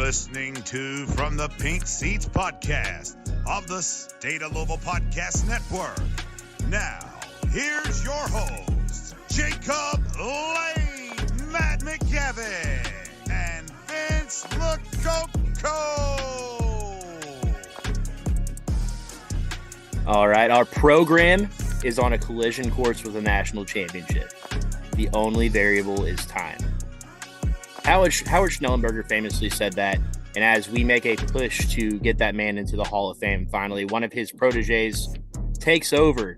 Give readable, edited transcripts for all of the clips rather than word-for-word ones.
listening to From the Pink Seats podcast of the State of Louisville Podcast Network. Now, here's your hosts, Jacob Lane, Matt McGavin, and Vince LaCoco. All right, our program is on a collision course with a national championship. The only variable is time. Howard Schnellenberger famously said that, and as we make a push to get that man into the Hall of Fame, finally, one of his proteges takes over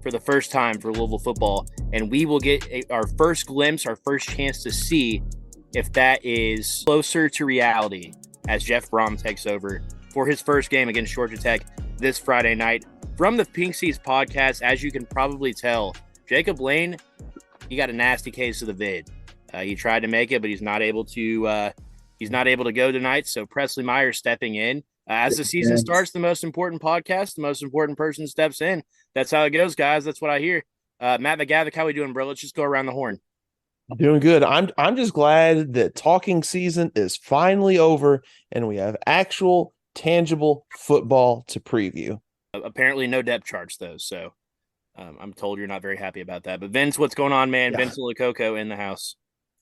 for the first time for Louisville football, and we will get our first glimpse, our first chance to see if that is closer to reality as Jeff Brom takes over for his first game against Georgia Tech this Friday night. From the Pink Seats podcast, as you can probably tell, Jacob Lane, he got a nasty case of the vid. He tried to make it, but he's not able to. He's not able to go tonight. So Presley Meyer stepping in as the season starts. The most important podcast, the most important person steps in. That's how it goes, guys. That's what I hear. Matt McGavick, how we doing, bro? Let's just go around the horn. Doing good. I'm just glad that talking season is finally over and we have actual tangible football to preview. Apparently, no depth charts though. So I'm told you're not very happy about that. But Vince, what's going on, man? Yeah. Vince LaCoco in the house.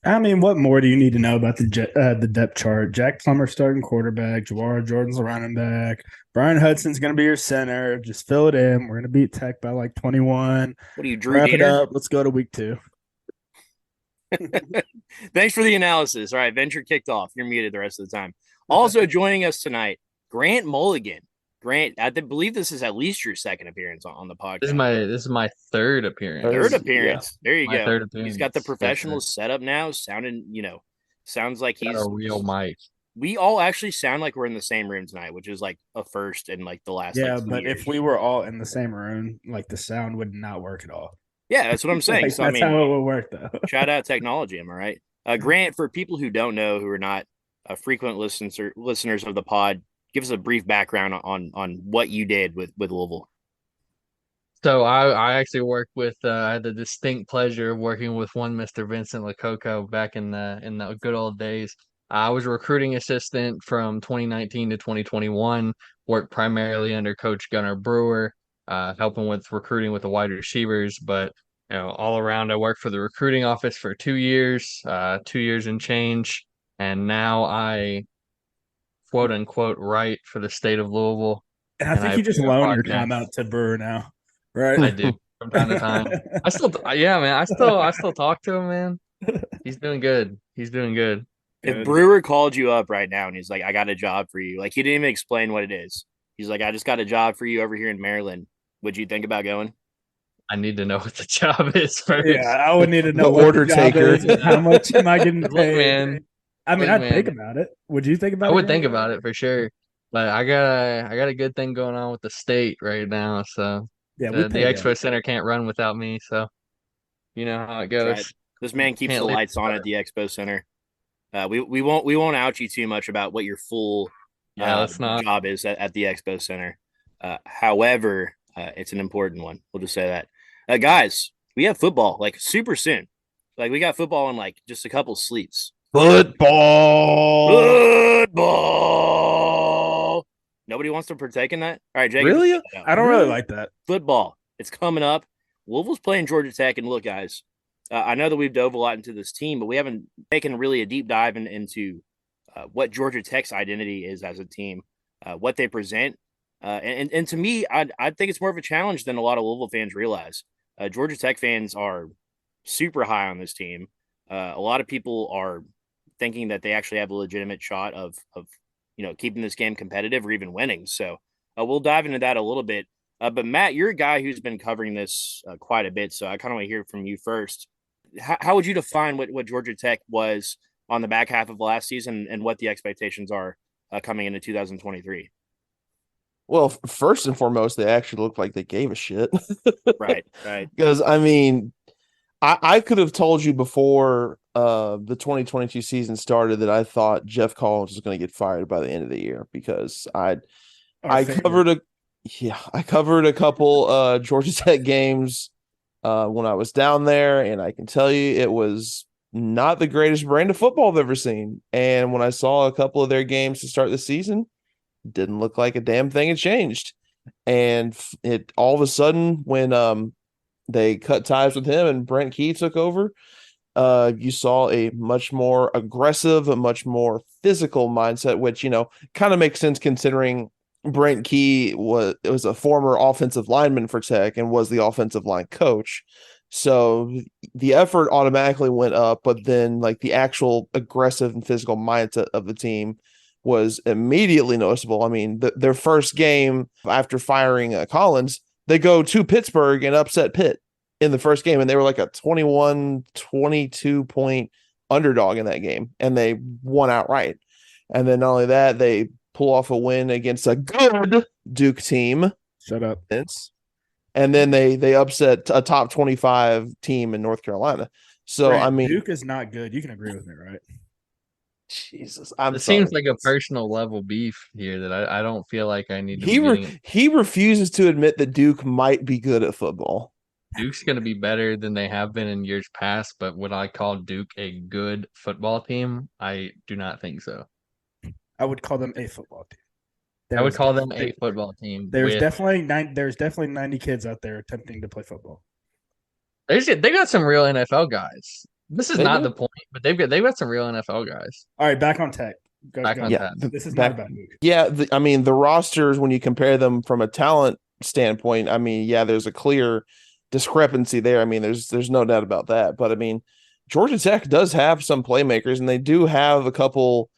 I mean, what more do you need to know about the depth chart? Jack Plummer starting quarterback, Jawara Jordan's the running back, Brian Hudson's going to be your center. Just fill it in. We're going to beat Tech by like 21. What are you, Drew Wrap Dieter? It up. Let's go to week 2. Thanks for the analysis. All right, Venture kicked off. You're muted the rest of the time. Also joining us tonight, Grant Mulligan. Grant, I believe this is at least your second appearance on the podcast. This is my third appearance. Third appearance. Yeah. There you go. Third appearance. He's got the professional setup now. Sounds like he's got a real mic. We all actually sound like we're in the same room tonight, which is like a first in like the last. Yeah, like, 2 but years. if we were all in the same room, like the sound would not work at all. Yeah, that's what I'm saying. Like, so that's how it would work, though. Shout out technology. Am I right? Grant, for people who don't know, who are not frequent listeners of the pod, give us a brief background on what you did with Louisville. So I actually worked with I had the distinct pleasure of working with one Mr. Vincent LaCoco back in the good old days. I was a recruiting assistant from 2019 to 2021, worked primarily under Coach Gunnar Brewer, helping with recruiting with the wide receivers, but all around I worked for the recruiting office for 2 years, 2 years and change, and now I quote unquote write for the state of Louisville. And I think you just loan your time out to Brewer now, right? I do from time to time. I still talk to him, man. He's doing good. If Brewer called you up right now and he's like, I got a job for you, like he didn't even explain what it is. He's like, I just got a job for you over here in Maryland. Would you think about going? I need to know what the job is first. Yeah, I would need to know the what order the job taker. is and how much am I getting paid? Look, man. I mean, I'd think about it. Would you think about it? I would think about it for sure. But I got a good thing going on with the state right now. So yeah, the Expo Center can't run without me. So you know how it goes. Right. This man keeps the lights on at the Expo Center. We won't out you too much about what your full job is at the Expo Center. However, it's an important one. We'll just say that. Guys, we have football like super soon. Like we got football in like just a couple sleeps. Football. Nobody wants to partake in that. All right, Jacob. Really? I don't really like that. Football. It's coming up. Louisville's playing Georgia Tech, and look, guys, I know that we've dove a lot into this team, but we haven't taken really a deep dive into what Georgia Tech's identity is as a team, what they present. And to me, I think it's more of a challenge than a lot of Louisville fans realize. Georgia Tech fans are super high on this team. A lot of people are thinking that they actually have a legitimate shot of keeping this game competitive or even winning. So we'll dive into that a little bit. But Matt, you're a guy who's been covering this quite a bit, so I kind of want to hear from you first. How would you define what Georgia Tech was on the back half of last season and what the expectations are coming into 2023? Well, first and foremost, they actually looked like they gave a shit. Right. Because, I mean, I could have told you before the 2022 season started that I thought Jeff Collins was going to get fired by the end of the year because I covered a couple Georgia Tech games when I was down there, and I can tell you it was not the greatest brand of football I've ever seen. And when I saw a couple of their games to start the season, didn't look like a damn thing had changed. And it all of a sudden, when they cut ties with him and Brent Key took over, you saw a much more aggressive, a much more physical mindset, which, kind of makes sense considering Brent Key was a former offensive lineman for Tech and was the offensive line coach. So the effort automatically went up, but then like the actual aggressive and physical mindset of the team was immediately noticeable. I mean, their first game after firing Collins, they go to Pittsburgh and upset Pitt in the first game, and they were like a 21-22 point underdog in that game, and they won outright. And then not only that, they pull off a win against a good Duke team. Shut up. And then they upset a top 25 team in North Carolina. So, Grant, I mean, Duke is not good. You can agree with me, right? Jesus, It seems like a personal level beef here that I don't feel like I need to be getting. He refuses to admit that Duke might be good at football. Duke's going to be better than they have been in years past, but would I call Duke a good football team? I do not think so. I would call them a football team. I would call them a football team. There's definitely 90 kids out there attempting to play football. They got some real NFL guys. This is not the point, but they've got some real NFL guys. All right, back on Tech. Back on Tech. This is not about Duke. Yeah, I mean, the rosters, when you compare them from a talent standpoint, I mean, yeah, there's a clear discrepancy there. I mean, there's no doubt about that. But I mean, Georgia Tech does have some playmakers, and they do have a couple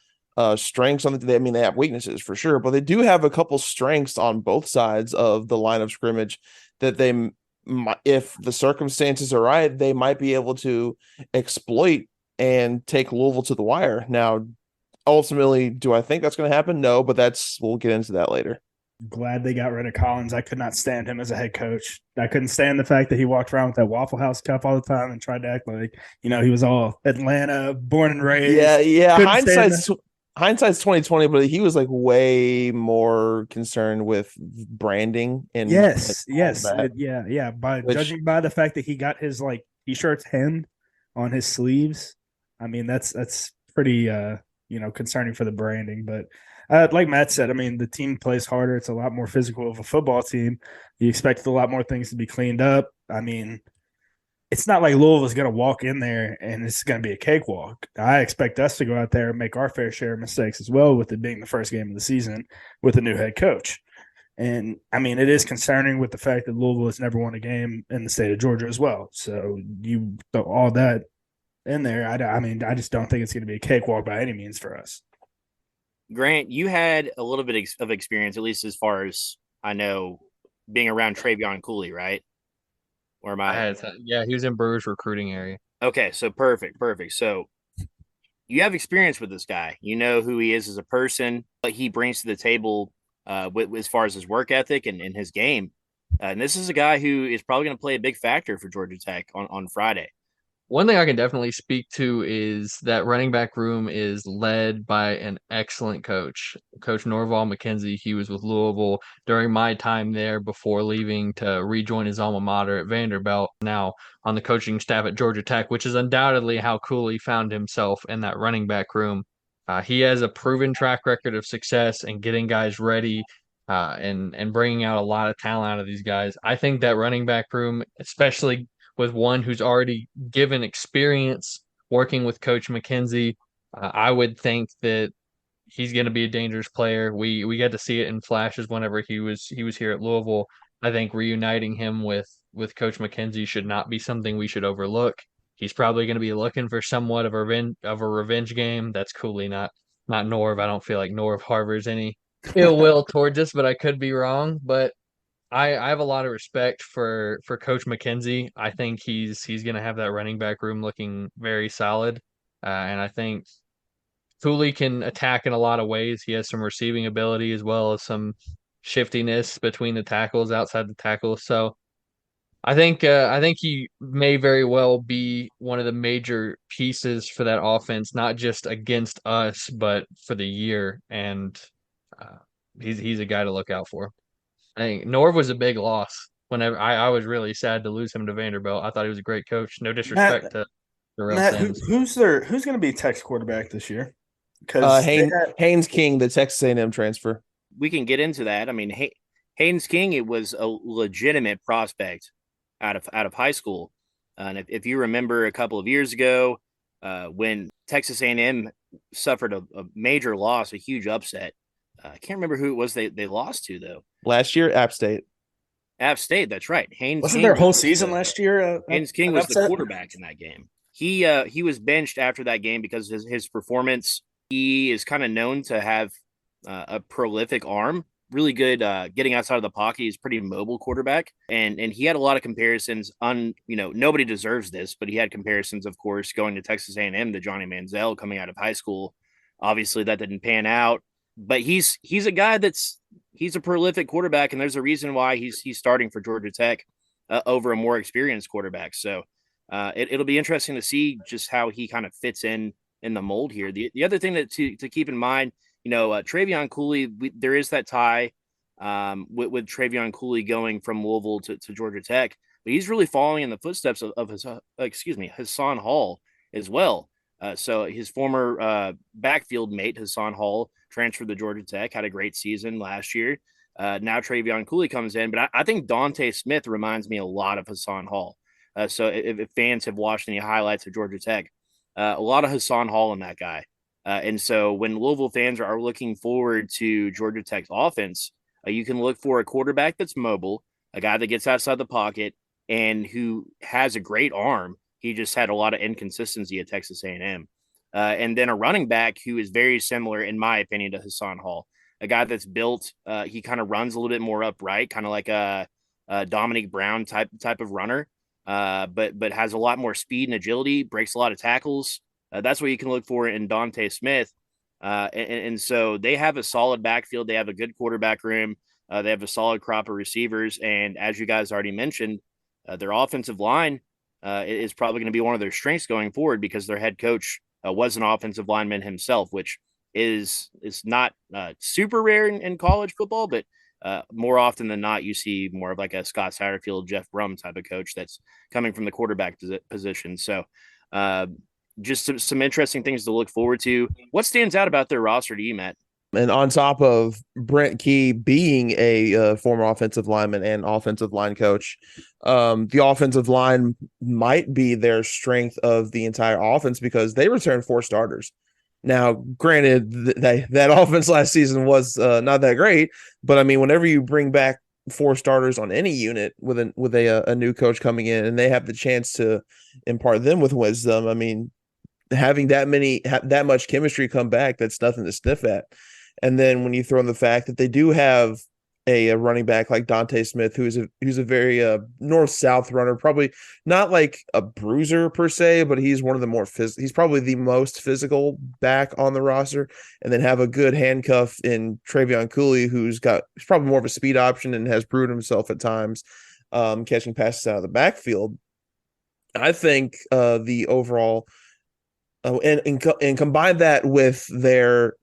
strengths on the. I mean, they have weaknesses for sure, but they do have a couple strengths on both sides of the line of scrimmage that they, if the circumstances are right, they might be able to exploit and take Louisville to the wire. Now, ultimately, do I think that's going to happen? No, but we'll get into that later. Glad they got rid of Collins. I could not stand him as a head coach. I couldn't stand the fact that he walked around with that Waffle House cup all the time and tried to act like, he was all Atlanta, born and raised. Yeah. Hindsight's 2020, but he was like way more concerned with branding and yes. Judging by the fact that he got his t-shirts hemmed on his sleeves, I mean that's pretty concerning for the branding. But like Matt said, I mean, the team plays harder. It's a lot more physical of a football team. You expect a lot more things to be cleaned up. I mean, it's not like Louisville is going to walk in there and it's going to be a cakewalk. I expect us to go out there and make our fair share of mistakes as well, with it being the first game of the season with a new head coach. And, I mean, it is concerning with the fact that Louisville has never won a game in the state of Georgia as well. So you throw all that in there. I just don't think it's going to be a cakewalk by any means for us. Grant, you had a little bit of experience, at least as far as I know, being around Travion Cooley, right? Or am I? Yeah, he was in Brewer's recruiting area. Okay, so perfect. So you have experience with this guy. You know who he is as a person, what he brings to the table as far as his work ethic and his game. And this is a guy who is probably going to play a big factor for Georgia Tech on Friday. One thing I can definitely speak to is that running back room is led by an excellent coach, Coach Norval McKenzie. He was with Louisville during my time there before leaving to rejoin his alma mater at Vanderbilt, now on the coaching staff at Georgia Tech, which is undoubtedly how Cooley found himself in that running back room. He has a proven track record of success and getting guys ready and bringing out a lot of talent out of these guys. I think that running back room, especially with one who's already given experience working with Coach McKenzie, I would think that he's going to be a dangerous player. We got to see it in flashes whenever he was here at Louisville. I think reuniting him with Coach McKenzie should not be something we should overlook. He's probably going to be looking for somewhat of a revenge game. That's Cooley, not Norv. I don't feel like Norv harbors any ill will towards us, but I could be wrong. But I have a lot of respect for Coach McKenzie. I think he's going to have that running back room looking very solid. And I think Cooley can attack in a lot of ways. He has some receiving ability as well as some shiftiness between the tackles, outside the tackles. So I think he may very well be one of the major pieces for that offense, not just against us, but for the year. And he's a guy to look out for. I think Norv was a big loss. Whenever I was really sad to lose him to Vanderbilt. I thought he was a great coach. No disrespect to The real Matt, Sims. who's going to be Tech's quarterback this year? Because Haynes King, the Texas A&M transfer. We can get into that. I mean, Haynes King, it was a legitimate prospect out of high school. And if you remember a couple of years ago, when Texas A&M suffered a major loss, a huge upset. I can't remember who it was they lost to, though. Last year, App State. App State, that's right. Wasn't their whole season last year? Haynes King was the quarterback in that game. He was benched after that game because of his performance. He is kind of known to have a prolific arm, really good getting outside of the pocket. He's a pretty mobile quarterback, and he had a lot of comparisons. Nobody deserves this, but he had comparisons, of course, going to Texas A&M to Johnny Manziel coming out of high school. Obviously, that didn't pan out, but he's a guy he's a prolific quarterback, and there's a reason why he's starting for Georgia Tech over a more experienced quarterback. So it'll be interesting to see just how he kind of fits in the mold here. The other thing to keep in mind, Travion Cooley, there is that tie with Travion Cooley going from Louisville to Georgia Tech, but he's really following in the footsteps of Hassan Hall as well. So his former backfield mate, Hassan Hall, transferred to Georgia Tech, had a great season last year. Now Travion Cooley comes in, but I think Dante Smith reminds me a lot of Hassan Hall. So if fans have watched any highlights of Georgia Tech, a lot of Hassan Hall in that guy. And so when Louisville fans are looking forward to Georgia Tech's offense, you can look for a quarterback that's mobile, a guy that gets outside the pocket, and who has a great arm. He just had a lot of inconsistency at Texas A&M. And then a running back who is very similar, in my opinion, to Hassan Hall, a guy that's built. He kind of runs a little bit more upright, kind of like a Dominique Brown type of runner, but has a lot more speed and agility, breaks a lot of tackles. That's what you can look for in Dante Smith. And so they have a solid backfield. They have a good quarterback room. They have a solid crop of receivers. And as you guys already mentioned, their offensive line is probably going to be one of their strengths going forward because their head coach was an offensive lineman himself, which is not super rare in college football, but more often than not, you see more of like a Scott Satterfield, Jeff Brum type of coach that's coming from the quarterback position. So just some interesting things to look forward to. What stands out about their roster to you, Matt? And on top of Brent Key being a former offensive lineman and offensive line coach, the offensive line might be their strength of the entire offense because they returned 4 starters. Now, granted, that offense last season was not that great, but I mean, whenever you bring back 4 starters on any unit with a new coach coming in and they have the chance to impart them with wisdom, I mean, having that much chemistry come back, that's nothing to sniff at. And then when you throw in the fact that they do have a running back like Dante Smith, who's a very north-south runner, probably not like a bruiser per se, but he's one of the more he's probably the most physical back on the roster. And then have a good handcuff in Travion Cooley, he's probably more of a speed option and has proved himself at times catching passes out of the backfield. I think the overall and combine that with their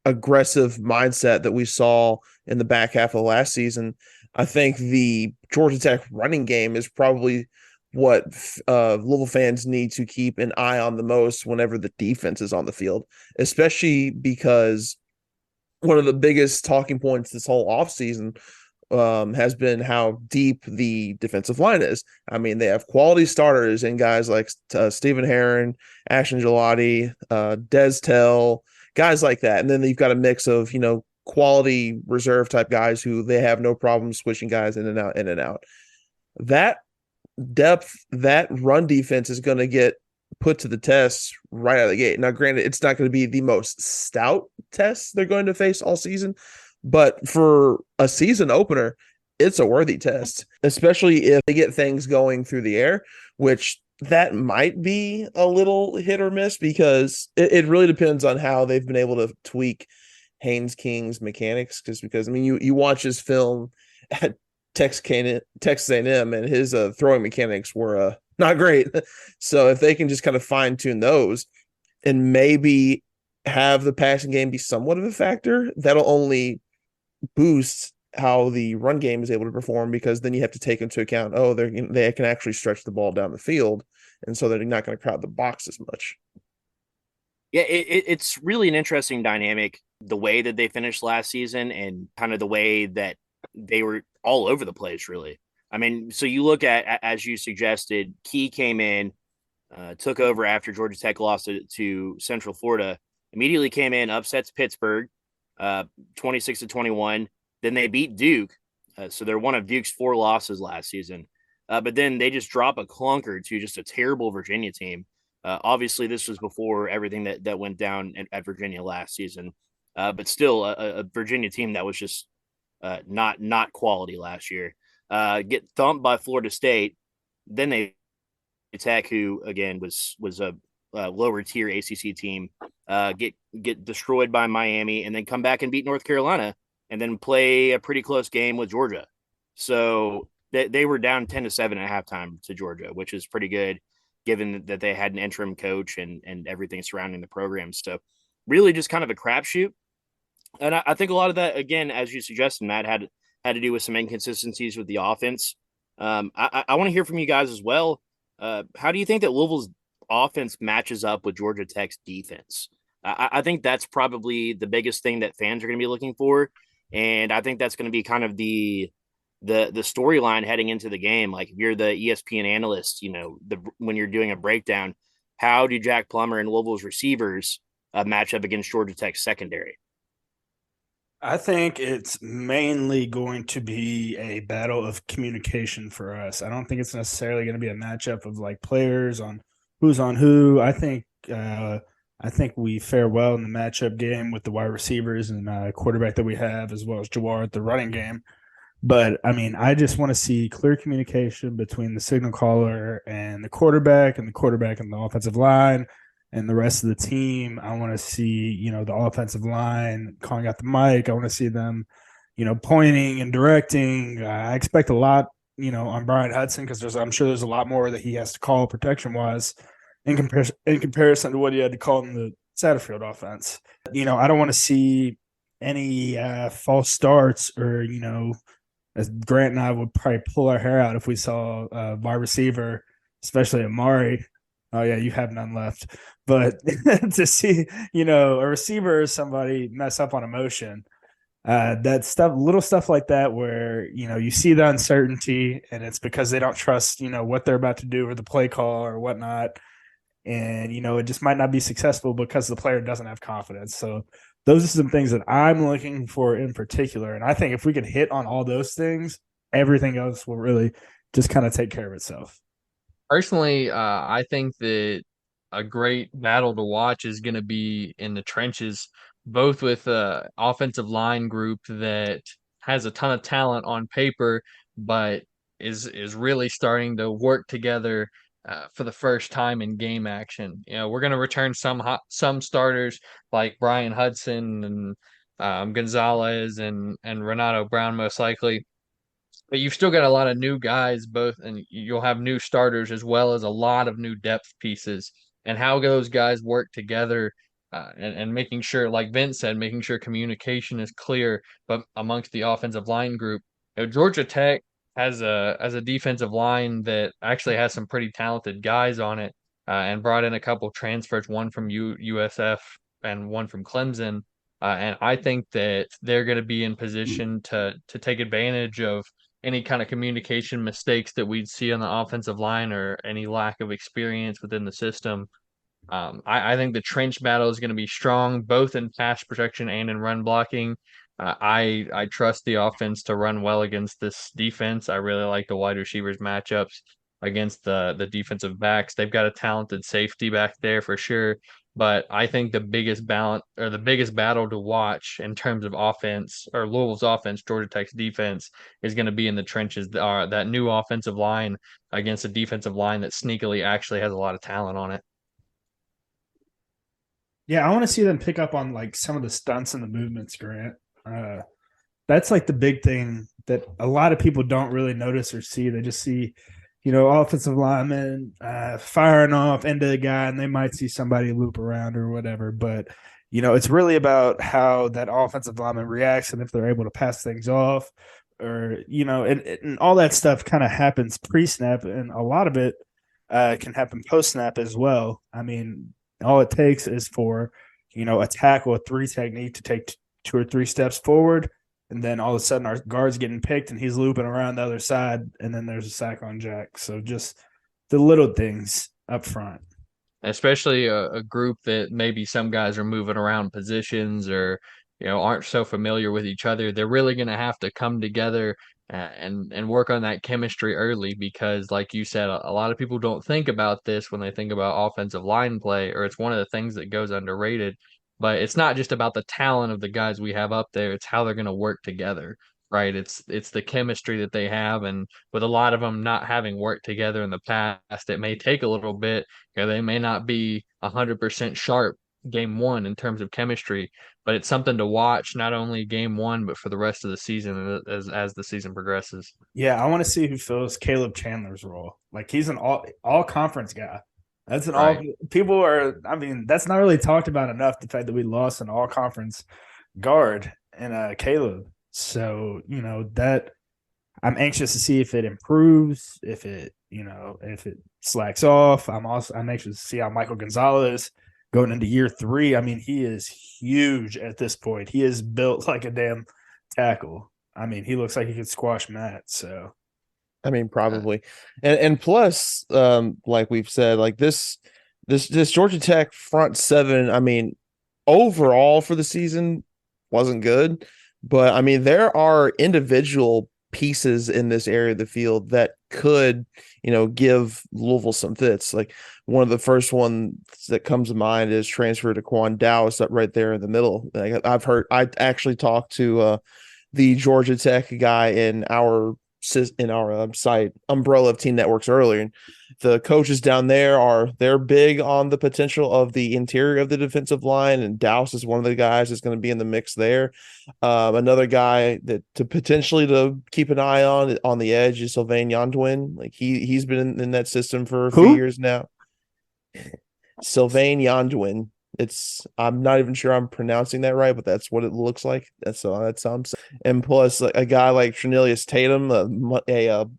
aggressive mindset that we saw in the back half of last season, I think the Georgia Tech running game is probably what Louisville fans need to keep an eye on the most whenever the defense is on the field, especially because one of the biggest talking points this whole offseason has been how deep the defensive line is. I mean, they have quality starters in guys like Stephen Herron, Ashton Gelati, Des Tell, guys like that. And then you've got a mix of, quality reserve type guys who they have no problem switching guys in and out. That depth, that run defense is going to get put to the test right out of the gate. Now, granted, it's not going to be the most stout test they're going to face all season, but for a season opener, it's a worthy test, especially if they get things going through the air, which that might be a little hit or miss because it really depends on how they've been able to tweak Haynes King's mechanics. Because I mean, you watch his film at Texas A&M and his throwing mechanics were not great. So if they can just kind of fine tune those and maybe have the passing game be somewhat of a factor, that'll only boost how the run game is able to perform, because then you have to take into account, they can actually stretch the ball down the field and so they're not going to crowd the box as much. Yeah, it's really an interesting dynamic, the way that they finished last season and kind of the way that they were all over the place, really. I mean, so you look at, as you suggested, Key came in, took over after Georgia Tech lost to Central Florida, immediately came in, upsets Pittsburgh, 26-21. Then they beat Duke. So they're one of Duke's 4 losses last season. But then they just drop a clunker to just a terrible Virginia team. Obviously, this was before everything that went down at Virginia last season. But still a Virginia team that was just not quality last year. Get thumped by Florida State. Then they Tech, who again was a lower tier ACC team, get destroyed by Miami, and then come back and beat North Carolina, and then play a pretty close game with Georgia. So they were down 10-7 at halftime to Georgia, which is pretty good, given that they had an interim coach and everything surrounding the program. So really just kind of a crapshoot. And I think a lot of that, again, as you suggested, Matt, had to do with some inconsistencies with the offense. I want to hear from you guys as well. How do you think that Louisville's offense matches up with Georgia Tech's defense? I think that's probably the biggest thing that fans are going to be looking for. And I think that's going to be kind of the storyline heading into the game. Like, if you're the ESPN analyst, when you're doing a breakdown, how do Jack Plummer and Louisville's receivers match up against Georgia Tech's secondary? I think it's mainly going to be a battle of communication for us. I don't think it's necessarily going to be a matchup of like players on who's on who. I think we fare well in the matchup game with the wide receivers and quarterback that we have, as well as Jawar at the running game. But I mean, I just want to see clear communication between the signal caller and the quarterback and the offensive line and the rest of the team. I want to see, the offensive line calling out the mic. I want to see them, pointing and directing. I expect a lot, on Brian Hudson, because I'm sure there's a lot more that he has to call protection-wise in comparison to what he had to call in the Satterfield offense. I don't want to see any false starts or, as Grant and I would probably pull our hair out if we saw a wide receiver, especially Amari. Oh, yeah, you have none left. But to see, a receiver or somebody mess up on emotion, that stuff, little stuff like that where, you see the uncertainty and it's because they don't trust, what they're about to do or the play call or whatnot. And, it just might not be successful because the player doesn't have confidence. So those are some things that I'm looking for in particular. And I think if we can hit on all those things, everything else will really just kind of take care of itself. Personally, I think that a great battle to watch is going to be in the trenches, both with an offensive line group that has a ton of talent on paper, but is really starting to work together for the first time in game action. We're going to return some starters like Brian Hudson and Gonzalez and Renato Brown, most likely. But you've still got a lot of new guys, and you'll have new starters as well as a lot of new depth pieces. And how those guys work together, and making sure, like Vince said, making sure communication is clear, but amongst the offensive line group. Georgia Tech has a defensive line that actually has some pretty talented guys on it, and brought in a couple transfers, one from USF and one from Clemson. And I think that they're going to be in position to take advantage of any kind of communication mistakes that we'd see on the offensive line or any lack of experience within the system. I think the trench battle is going to be strong, both in pass protection and in run blocking. I trust the offense to run well against this defense. I really like the wide receivers matchups against the defensive backs. They've got a talented safety back there for sure. But I think the biggest battle to watch in terms of offense, or Louisville's offense, Georgia Tech's defense, is going to be in the trenches. That new offensive line against a defensive line that sneakily actually has a lot of talent on it. Yeah, I want to see them pick up on like some of the stunts and the movements, Grant. That's like the big thing that a lot of people don't really notice or see. They just see, offensive linemen firing off into the guy, and they might see somebody loop around or whatever. But, it's really about how that offensive lineman reacts and if they're able to pass things off or, and all that stuff kind of happens pre-snap. And a lot of it, can happen post snap as well. I mean, all it takes is for, a tackle, a 3 technique to take 2 or 3 steps forward, and then all of a sudden our guard's getting picked and he's looping around the other side, and then there's a sack on Jack. So just the little things up front. Especially a group that maybe some guys are moving around positions or aren't so familiar with each other. They're really going to have to come together and work on that chemistry early because, like you said, a lot of people don't think about this when they think about offensive line play, or it's one of the things that goes underrated. But it's not just about the talent of the guys we have up there; it's how they're going to work together. Right, it's the chemistry that they have, and with a lot of them not having worked together in the past, it may take a little bit. They may not be 100% sharp game one in terms of chemistry, but it's something to watch not only game one but for the rest of the season as the season progresses. Yeah, I want to see who fills Caleb Chandler's role. Like he's an all conference guy. That's an all people are. I mean, that's not really talked about enough. The fact that we lost an all conference guard and Caleb. So that I'm anxious to see if it improves, if it slacks off. I'm anxious to see how Michael Gonzalez going into year 3. I mean, he is huge at this point. He is built like a damn tackle. I mean, he looks like he could squash Matt. So, I mean, probably, and plus, like we've said, like this Georgia Tech front 7. I mean, overall for the season wasn't good, but I mean, there are individual pieces in this area of the field that could, give Louisville some fits. Like one of the first ones that comes to mind is transfer to Quan Dowse up right there in the middle. Like I actually talked to the Georgia Tech guy in our site umbrella of team networks earlier, and the coaches down there they're big on the potential of the interior of the defensive line, and Dowse is one of the guys that's going to be in the mix there. Another guy that to keep an eye on the edge is Sylvain Yandwin. Like he's been in that system for a few years now. Sylvain Yandwin. I'm not even sure I'm pronouncing that right, but that's what it looks like. That's and plus a guy like Trinelius Tatum, a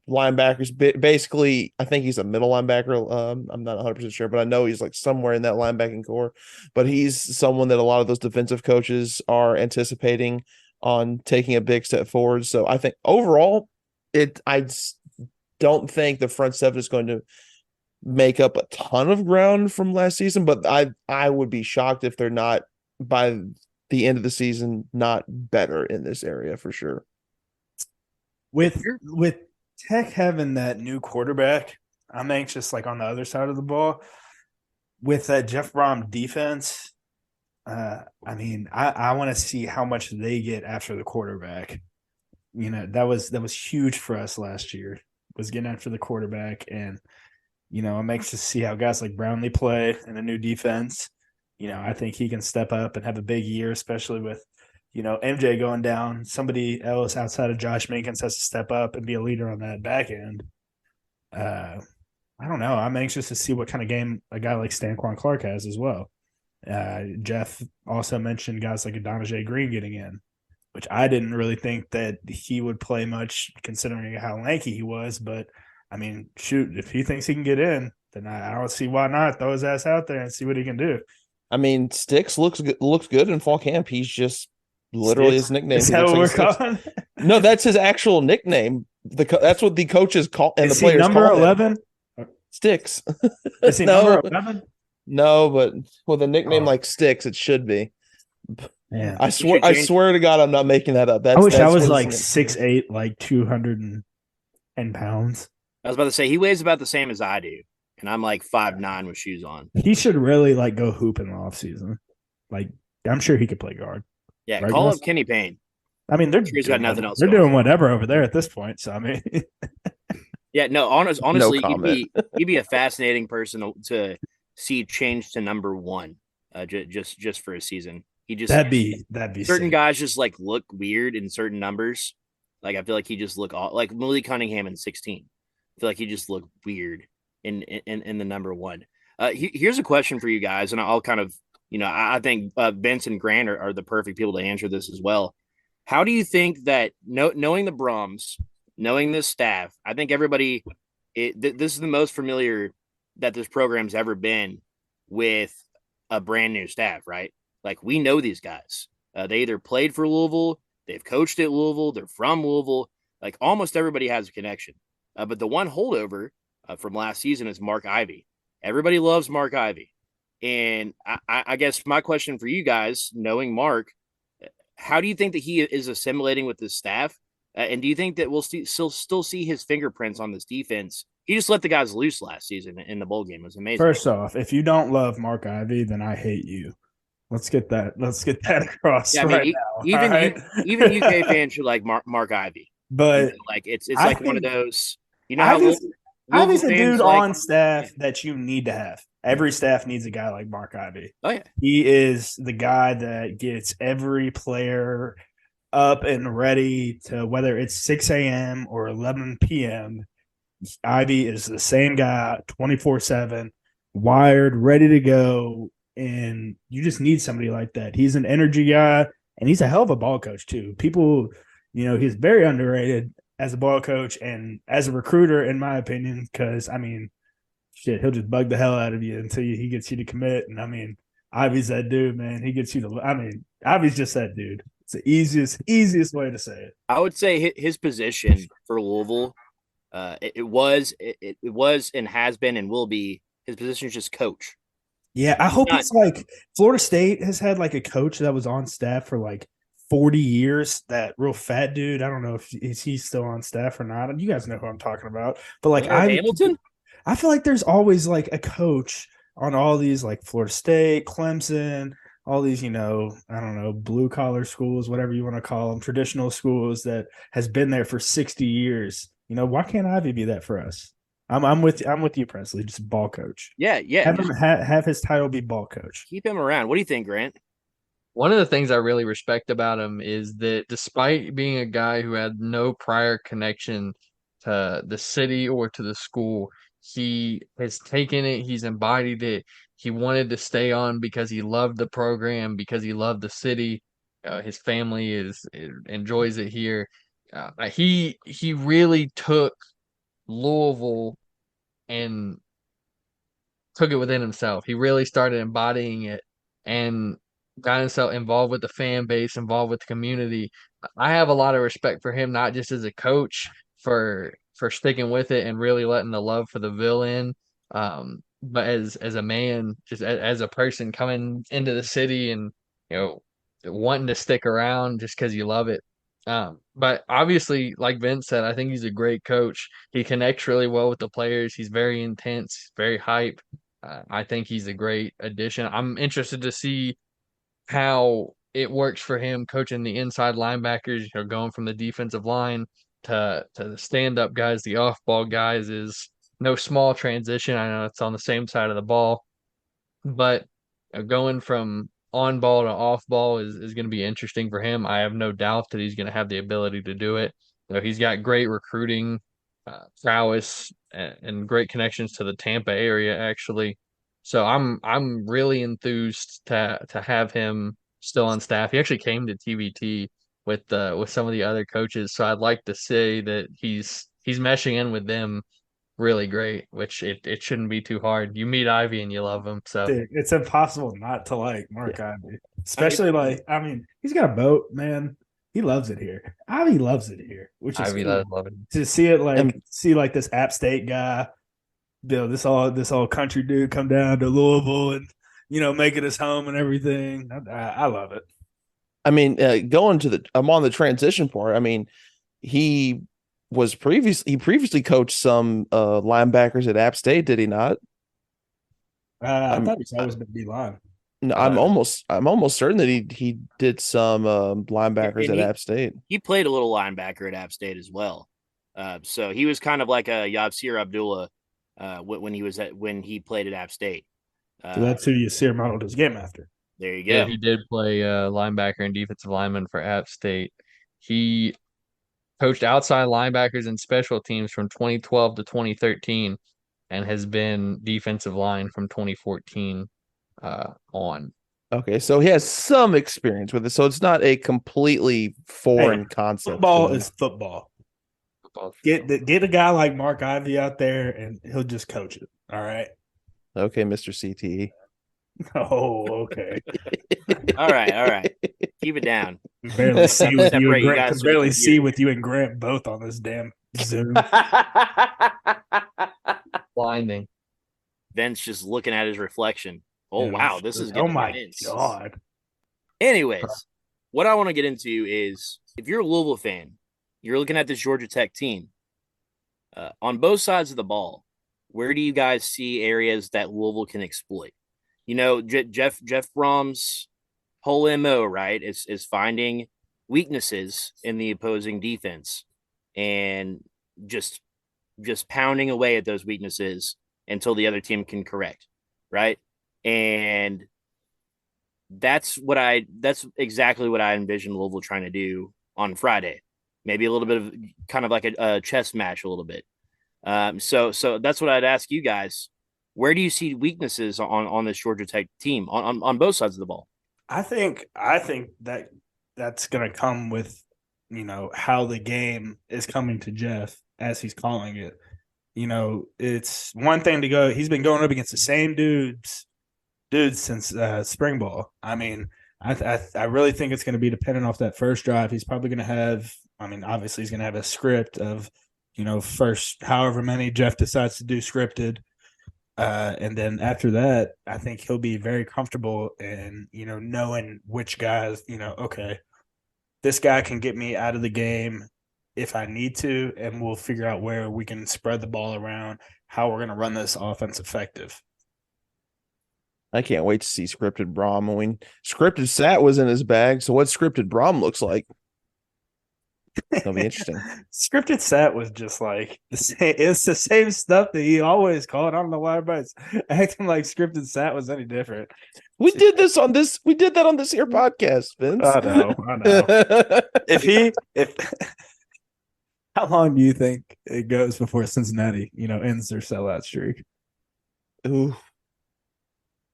linebacker, basically I think he's a middle linebacker. I'm not 100% sure, but I know he's like somewhere in that linebacking core. But he's someone that a lot of those defensive coaches are anticipating on taking a big step forward. So I think overall, I don't think the front 7 is going to make up a ton of ground from last season, but I would be shocked if they're not by the end of the season not better in this area for sure. With Tech having that new quarterback, I'm anxious like on the other side of the ball with that Jeff Brom defense. I mean, I want to see how much they get after the quarterback. That was huge for us last year, was getting after the quarterback. And I'm anxious to see how guys like Brownlee play in a new defense. I think he can step up and have a big year, especially with, MJ going down. Somebody else outside of Josh Minkins has to step up and be a leader on that back end. I don't know. I'm anxious to see what kind of game a guy like Stanquan Clark has as well. Jeff also mentioned guys like Adonijah Green getting in, which I didn't really think that he would play much considering how lanky he was, but I mean, shoot, if he thinks he can get in, then I don't see why not throw his ass out there and see what he can do. I mean, Sticks looks good in fall camp. He's just literally his nickname. Is that what we're calling? No, that's his actual nickname. That's what the coaches call and is the players call number 11? Sticks. Is he number 11? No, but with a nickname like Sticks, it should be. Yeah, I swear to God, I'm not making that up. I wish I was like 6'8", like 210 pounds. I was about to say he weighs about the same as I do, and I'm like 5'9" with shoes on. He should really like go hoop in the offseason. Like I'm sure he could play guard. Yeah, right, call guys? up Kenny Payne. I mean, they're got nothing else. They're doing whatever over there at this point. So I mean, yeah, no, honestly, no he'd be a fascinating person to see change to number 1, just for a season. that'd be certain sick. guys just like look weird in certain numbers. Like I feel like he just look like Malik Cunningham in 16. I feel like he just looked weird in the number 1. Here's a question for you guys, and I'll kind of, I think Vince and Grant are the perfect people to answer this as well. How do you think that knowing the Brahms, knowing this staff, I think everybody, this is the most familiar that this program's ever been with a brand new staff, right? Like, we know these guys. They either played for Louisville, they've coached at Louisville, they're from Louisville. Like, almost everybody has a connection. But the one holdover from last season is Mark Ivey. Everybody loves Mark Ivey. And I guess my question for you guys, knowing Mark, how do you think that he is assimilating with his staff? And do you think that we'll still see his fingerprints on this defense? He just let the guys loose last season in the bowl game. It was amazing. First off, if you don't love Mark Ivey, then I hate you. Let's get that across right now. Even UK fans should like Mark Ivey. But like it's like one of those, how Ivey's a dude on staff that you need to have. Every staff needs a guy like Mark Ivey. Oh yeah, he is the guy that gets every player up and ready to, whether it's 6 a.m. or 11 p.m. Ivey is the same guy, 24/7, wired, ready to go, and you just need somebody like that. He's an energy guy, and he's a hell of a ball coach too. People, he's very underrated as a ball coach and as a recruiter, in my opinion, because, he'll just bug the hell out of you until he gets you to commit. And, Ivey's that dude, man. He gets you to – Ivey's just that dude. It's the easiest way to say it. I would say his position for Louisville, it was and has been and will be, his position is just coach. Yeah, I hope it's like Florida State has had like a coach that was on staff for like 40 years, that real fat dude. I don't know if he's still on staff or not. You guys know who I'm talking about. But like Hamilton? I feel like there's always like a coach on all these, like Florida State, Clemson, all these, I don't know, blue collar schools, whatever you want to call them, traditional schools that has been there for 60 years. Why can't Ivey be that for us? I'm with you, Presley. Just ball coach. Yeah. Have his title be ball coach. Keep him around. What do you think, Grant? One of the things I really respect about him is that despite being a guy who had no prior connection to the city or to the school, he has taken it. He's embodied it. He wanted to stay on because he loved the program, because he loved the city. His family enjoys it here. He really took Louisville and took it within himself. He really started embodying it and got himself involved with the fan base, involved with the community. I have a lot of respect for him, not just as a coach, for sticking with it and really letting the love for the Ville in, but as a man, just as a person coming into the city and wanting to stick around just because you love it. But obviously, like Vince said, I think he's a great coach. He connects really well with the players. He's very intense, very hype. I think he's a great addition. I'm interested to see how it works for him coaching the inside linebackers, going from the defensive line to the stand-up guys, the off-ball guys, is no small transition. I know it's on the same side of the ball, but going from on ball to off ball is going to be interesting for him. I have no doubt that he's going to have the ability to do it. He's got great recruiting prowess and great connections to the Tampa area, actually. So I'm really enthused to have him still on staff. He actually came to TBT with some of the other coaches, so I'd like to say that he's meshing in with them really great, which it shouldn't be too hard. You meet Ivey and you love him. So dude, it's impossible not to like Mark Ivey. Especially he's got a boat, man. He loves it here. Ivey loves it here, which is cool. Love it. To see it see this App State guy, this all country dude come down to Louisville and make it his home and everything. I love it. I'm on the transition part. He previously coached some linebackers at App State, did he not? I thought he's always been D-line. No, I'm almost certain that he did some linebackers at App State. He played a little linebacker at App State as well. So he was kind of like a Yavsir Abdullah when he played at App State. So that's who Yasir modeled his game after. There you go. Yeah, he did play linebacker and defensive lineman for App State. He coached outside linebackers and special teams from 2012 to 2013 and has been defensive line from 2014 on. Okay, so he has some experience with it. So it's not a completely foreign concept. Football is football. Get a guy like Mark Ivey out there and he'll just coach it. All right. Okay, Mr. CTE. Oh, okay. All right. Keep it down. Can barely see with you and Separate you Grant. guys Can through the barely see computer. with you and Grant both on this damn Zoom. Blinding. Vince just looking at his reflection. Oh, Yeah, wow. This is getting my intense. God. Anyways, what I want to get into is if you're a Louisville fan, you're looking at this Georgia Tech team. On both sides of the ball, where do you guys see areas that Louisville can exploit? You know, Jeff Brom's whole MO, right, is finding weaknesses in the opposing defense and just pounding away at those weaknesses until the other team can correct, right? And that's exactly what I envision Louisville trying to do on Friday. Maybe a little bit of kind of like a chess match a little bit. So that's what I'd ask you guys. Where do you see weaknesses on this Georgia Tech team on both sides of the ball? I think that that's going to come with, how the game is coming to Jeff as he's calling it. It's one thing to go. He's been going up against the same dudes since spring ball. I mean, I really think it's going to be dependent off that first drive. He's probably going to have. I mean, obviously, he's going to have a script of, first however many Jeff decides to do scripted. And then after that, I think he'll be very comfortable in, knowing which guys, okay, this guy can get me out of the game if I need to, and we'll figure out where we can spread the ball around, how we're going to run this offense effective. I can't wait to see scripted Brom. I mean, scripted Sat was in his bag, so what scripted Brom looks like? That'll be interesting. Scripted Sat was just like the same. It's the same stuff that he always called. I don't know why everybody's acting like Scripted Sat was any different. We did that on this here podcast, Vince. I know. How long do you think it goes before Cincinnati, ends their sellout streak? Ooh.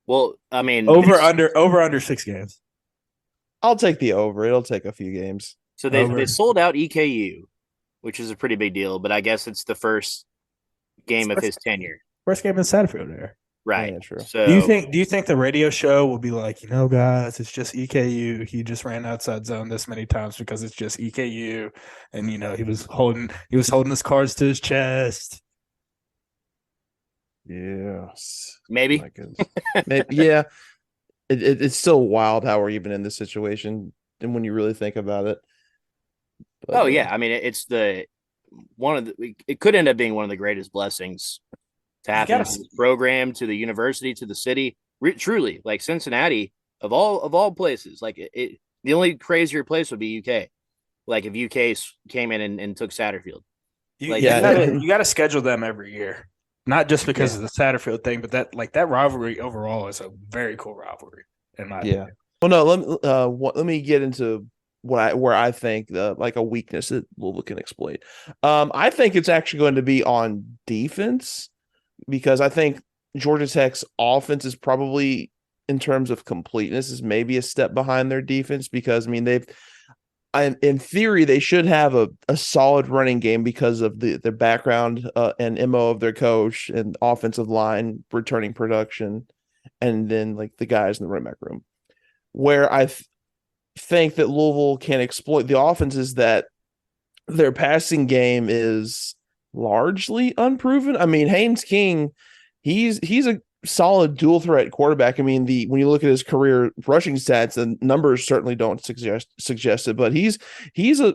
Well, I mean, over under 6 games. I'll take the over. It'll take a few games. So they sold out EKU, which is a pretty big deal, but I guess it's the first game of his tenure. First game in Satterfield there. Right. Yeah, true. So do you think the radio show will be like, guys, it's just EKU. He just ran outside zone this many times because it's just EKU, and he was holding his cards to his chest. Yes. Maybe. Maybe. Yeah. It's still wild how we're even in this situation, and when you really think about it. But, yeah. I mean, it's it could end up being one of the greatest blessings to happen to the program, to the university, to the city. Truly, like Cincinnati, of all places, like the only crazier place would be UK. Like if UK came in and took Satterfield. You got to schedule them every year, not just because of the Satterfield thing, but that rivalry overall is a very cool rivalry in my opinion. Well, no, let me get into where I think like a weakness that Louisville can exploit. I think it's actually going to be on defense, because I think Georgia Tech's offense is probably, in terms of completeness, is maybe a step behind their defense, because I mean in theory they should have a solid running game because of their background and MO of their coach and offensive line returning production, and then like the guys in the running back room. Where I think that Louisville can exploit the offense is that their passing game is largely unproven. I mean, Haynes King, he's a solid dual threat quarterback. I mean, when you look at his career rushing stats, the numbers certainly don't suggest it, but he's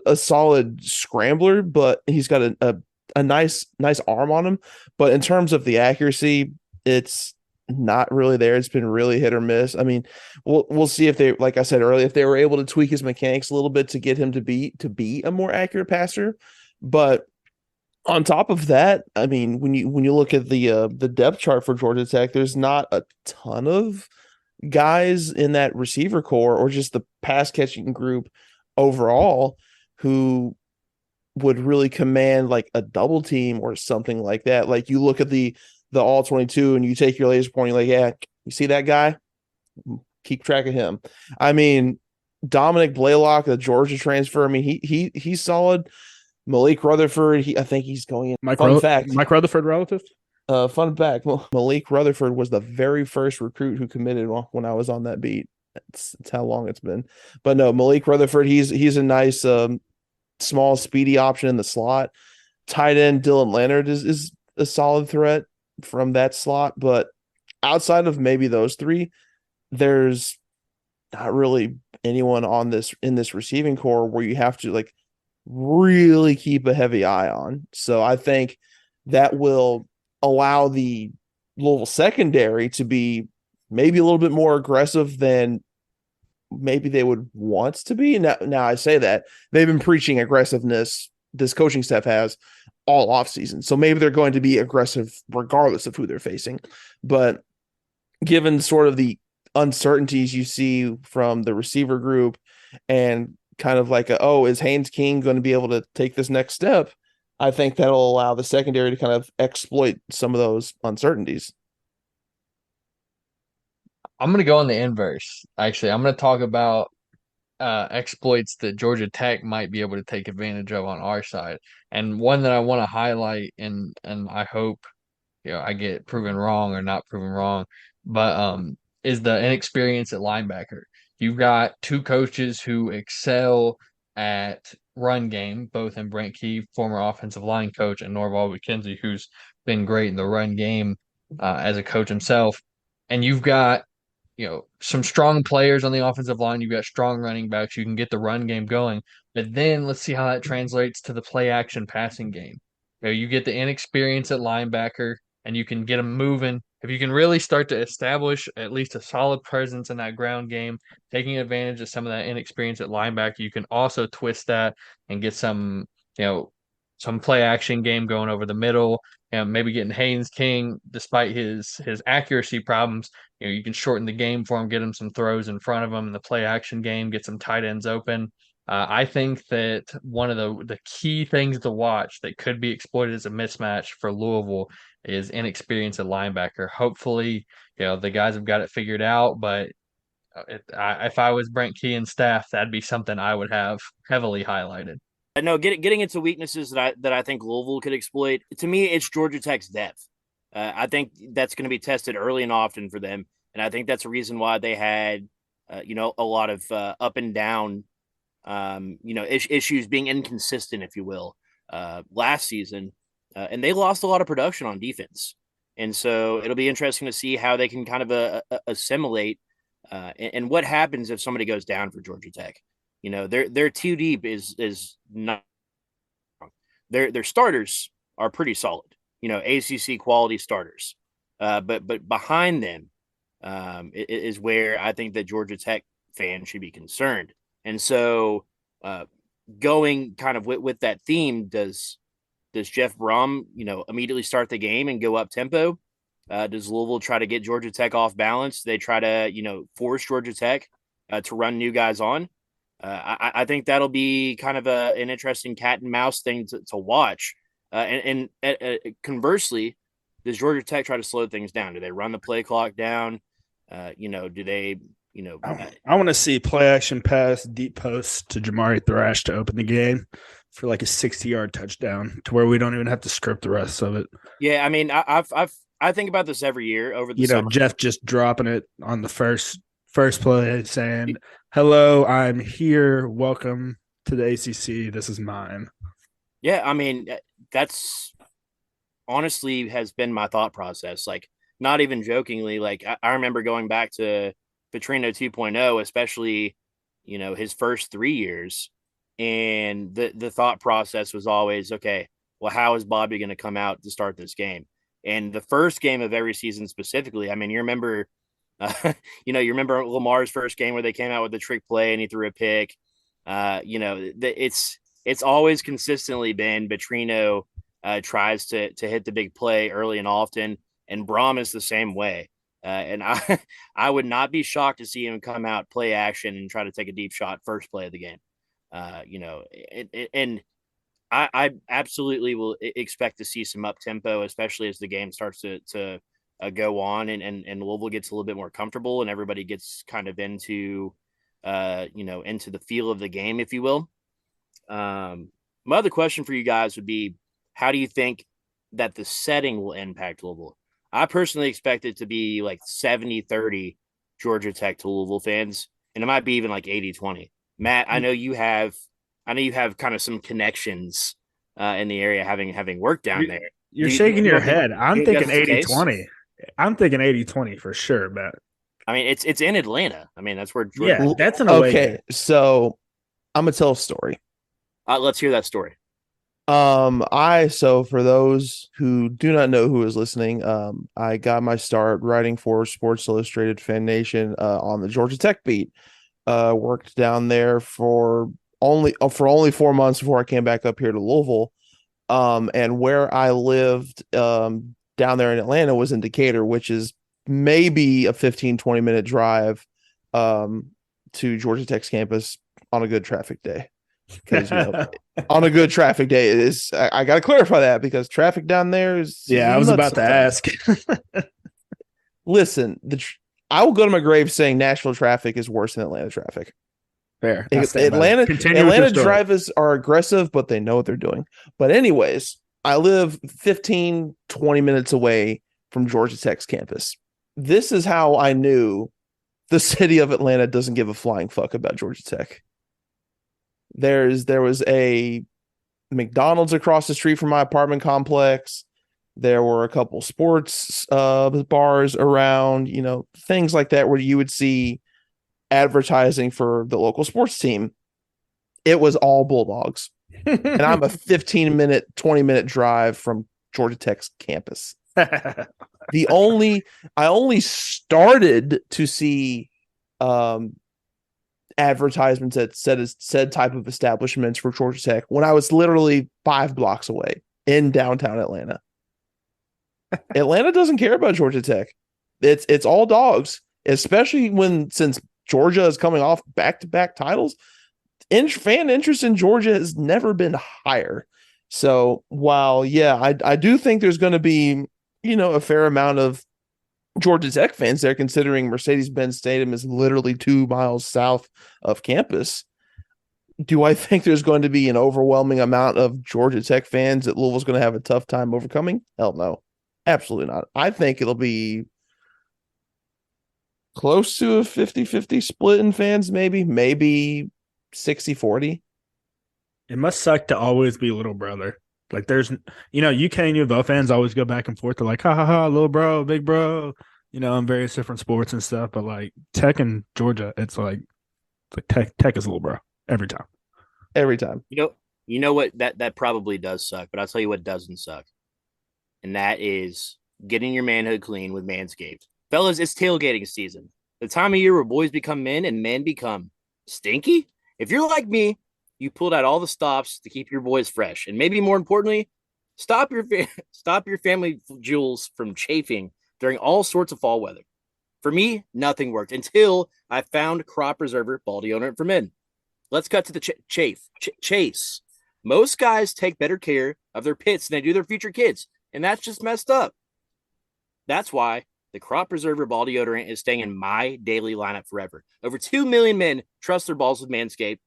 a solid scrambler, but he's got a nice arm on him. But in terms of the accuracy, it's not really there. It's been really hit or miss. I mean, we'll see if they, like I said earlier, if they were able to tweak his mechanics a little bit to get him to be a more accurate passer. But on top of that, I mean, when you look at the depth chart for Georgia Tech, there's not a ton of guys in that receiver core or just the pass catching group overall who would really command like a double team or something like that. Like you look at the all 22 and you take your laser point, you're like, yeah, you see that guy? Keep track of him. I mean, Dominic Blaylock, the Georgia transfer, I mean, he's solid. Malik Rutherford, I think he's going in. Mike Fun fact. Mike Rutherford relative? Fun fact: Malik Rutherford was the very first recruit who committed when I was on that beat. That's how long it's been. But no, Malik Rutherford, he's a nice small, speedy option in the slot. Tight end Dylan Leonard is a solid threat from that slot, but outside of maybe those three, there's not really anyone in this receiving core where you have to like really keep a heavy eye on. So I think that will allow the Louisville secondary to be maybe a little bit more aggressive than maybe they would want to be. Now I say that they've been preaching aggressiveness. This coaching staff has all offseason. So maybe they're going to be aggressive regardless of who they're facing. But given sort of the uncertainties you see from the receiver group and kind of like, is Haynes King going to be able to take this next step? I think that'll allow the secondary to kind of exploit some of those uncertainties. I'm going to go on the inverse. Actually, I'm going to talk about exploits that Georgia Tech might be able to take advantage of on our side. And one that I want to highlight, and I hope I get proven wrong or not proven wrong, but is the inexperience at linebacker. You've got two coaches who excel at run game, both in Brent Key, former offensive line coach, and Norval McKenzie, who's been great in the run game as a coach himself. And you've got some strong players on the offensive line. You've got strong running backs. You can get the run game going. But then let's see how that translates to the play action passing game. You get the inexperience at linebacker and you can get them moving. If you can really start to establish at least a solid presence in that ground game, taking advantage of some of that inexperience at linebacker, you can also twist that and get some play action game going over the middle, and maybe getting Haynes King, despite his accuracy problems, you can shorten the game for him, get him some throws in front of him in the play action game, get some tight ends open. I think that one of the key things to watch that could be exploited as a mismatch for Louisville is inexperience at linebacker. Hopefully, the guys have got it figured out, but if I was Brent Key and staff, that'd be something I would have heavily highlighted. No, getting into weaknesses that I think Louisville could exploit. To me, it's Georgia Tech's depth. I think that's going to be tested early and often for them, and I think that's a reason why they had, a lot of up and down, issues being inconsistent, if you will, last season, and they lost a lot of production on defense, and so it'll be interesting to see how they can kind of assimilate, and what happens if somebody goes down for Georgia Tech. Their too deep is not. Their starters are pretty solid. ACC quality starters. But behind them is where I think that Georgia Tech fans should be concerned. And so, going kind of with that theme, does Jeff Brom immediately start the game and go up tempo? Does Louisville try to get Georgia Tech off balance? They try to force Georgia Tech to run new guys on. I think that'll be kind of an interesting cat and mouse thing to watch. And conversely, does Georgia Tech try to slow things down? Do they run the play clock down? Do they? I want to see play action pass deep post to Jamari Thrash to open the game for like a 60-yard touchdown to where we don't even have to script the rest of it. Yeah, I mean, I think about this every year over the summer. Jeff just dropping it on the first play saying, "Hello, I'm here. Welcome to the ACC. This is mine." Yeah, I mean, that's honestly has been my thought process. Like, not even jokingly, like I remember going back to Petrino 2.0, especially, his first 3 years. And the thought process was always, okay, well, how is Bobby going to come out to start this game? And the first game of every season specifically, I mean, you remember Lamar's first game where they came out with the trick play and he threw a pick. It's always consistently been Petrino tries to hit the big play early and often, and Brom is the same way. And I would not be shocked to see him come out, play action, and try to take a deep shot first play of the game. And I absolutely will expect to see some up tempo, especially as the game starts to go on and Louisville gets a little bit more comfortable and everybody gets kind of into the feel of the game, if you will. My other question for you guys would be, how do you think that the setting will impact Louisville. I personally expect it to be like 70-30 Georgia Tech to Louisville fans, and it might be even like 80-20. Matt, I know you have kind of some connections in the area, having worked down there. You're shaking your head. I'm thinking that's the case? 80-20. I'm thinking 80-20 for sure, but I mean, it's in Atlanta. I mean, that's where Georgia. yeah, that's an away Okay, game. so I'm gonna tell a story. Let's hear that story. So for those who do not know who is listening, I got my start writing for Sports Illustrated Fan Nation on the Georgia Tech beat. Worked down there for only 4 months before I came back up here to Louisville. And where I lived down there in Atlanta was in Decatur, which is maybe a 15-20 minute drive to Georgia Tech's campus on a good traffic day. Because on a good traffic day, it is. I got to clarify that because traffic down there is. Yeah, I was about to ask. Listen, I will go to my grave saying Nashville traffic is worse than Atlanta traffic. Fair. Atlanta drivers are aggressive, but they know what they're doing. But anyways, I live 15-20 minutes away from Georgia Tech's campus. This is how I knew the city of Atlanta doesn't give a flying fuck about Georgia Tech. There was a McDonald's across the street from my apartment complex. There were a couple sports bars around, things like that where you would see advertising for the local sports team. It was all Bulldogs. And I'm a 15-minute, 20-minute drive from Georgia Tech's campus. I only started to see advertisements that said type of establishments for Georgia Tech when I was literally 5 blocks away in downtown Atlanta. Atlanta doesn't care about Georgia Tech. It's all dogs, especially since Georgia is coming off back-to-back titles. Fan interest in Georgia has never been higher. So while, yeah, I do think there's going to be, a fair amount of Georgia Tech fans there, considering Mercedes-Benz Stadium is literally 2 miles south of campus. Do I think there's going to be an overwhelming amount of Georgia Tech fans that Louisville's going to have a tough time overcoming? Hell no. Absolutely not. I think it'll be close to a 50-50 split in fans, maybe 60-40. It must suck to always be little brother. Like there's, UK and U of L fans always go back and forth. They're like, ha ha ha, little bro, big bro, in various different sports and stuff. But like Tech and Georgia, it's like Tech is little bro every time. Every time. You know what? That probably does suck, but I'll tell you what doesn't suck. And that is getting your manhood clean with Manscaped. Fellas, it's tailgating season. The time of year where boys become men and men become stinky. If you're like me, you pulled out all the stops to keep your boys fresh. And maybe more importantly, stop your family jewels from chafing during all sorts of fall weather. For me, nothing worked until I found Crop Preserver Ball Deodorant for Men. Let's cut to the chase. Most guys take better care of their pits than they do their future kids, and that's just messed up. That's why the Crop Preserver Ball Deodorant is staying in my daily lineup forever. Over 2 million men trust their balls with Manscaped.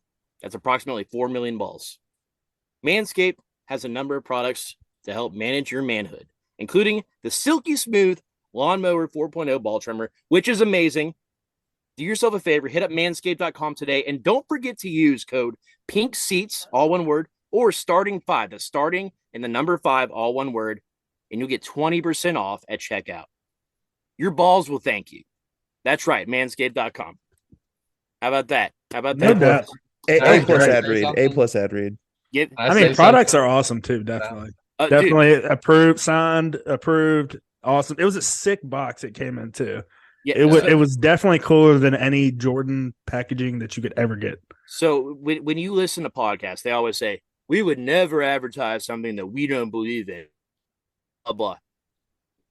That's approximately 4 million balls. Manscaped has a number of products to help manage your manhood, including the Silky Smooth Lawnmower 4.0 ball trimmer, which is amazing. Do yourself a favor, hit up manscaped.com today, and don't forget to use code PINKSEATS, all one word, or starting5, the starting and the number 5, all one word, and you'll get 20% off at checkout. Your balls will thank you. That's right, manscaped.com. How about that? No doubt. A plus ad read. A plus ad read. Products are awesome too. Definitely, definitely approved, signed, approved. Awesome. It was a sick box it came in too. Yeah, it was definitely cooler than any Jordan packaging that you could ever get. So when you listen to podcasts, they always say we would never advertise something that we don't believe in. Blah blah.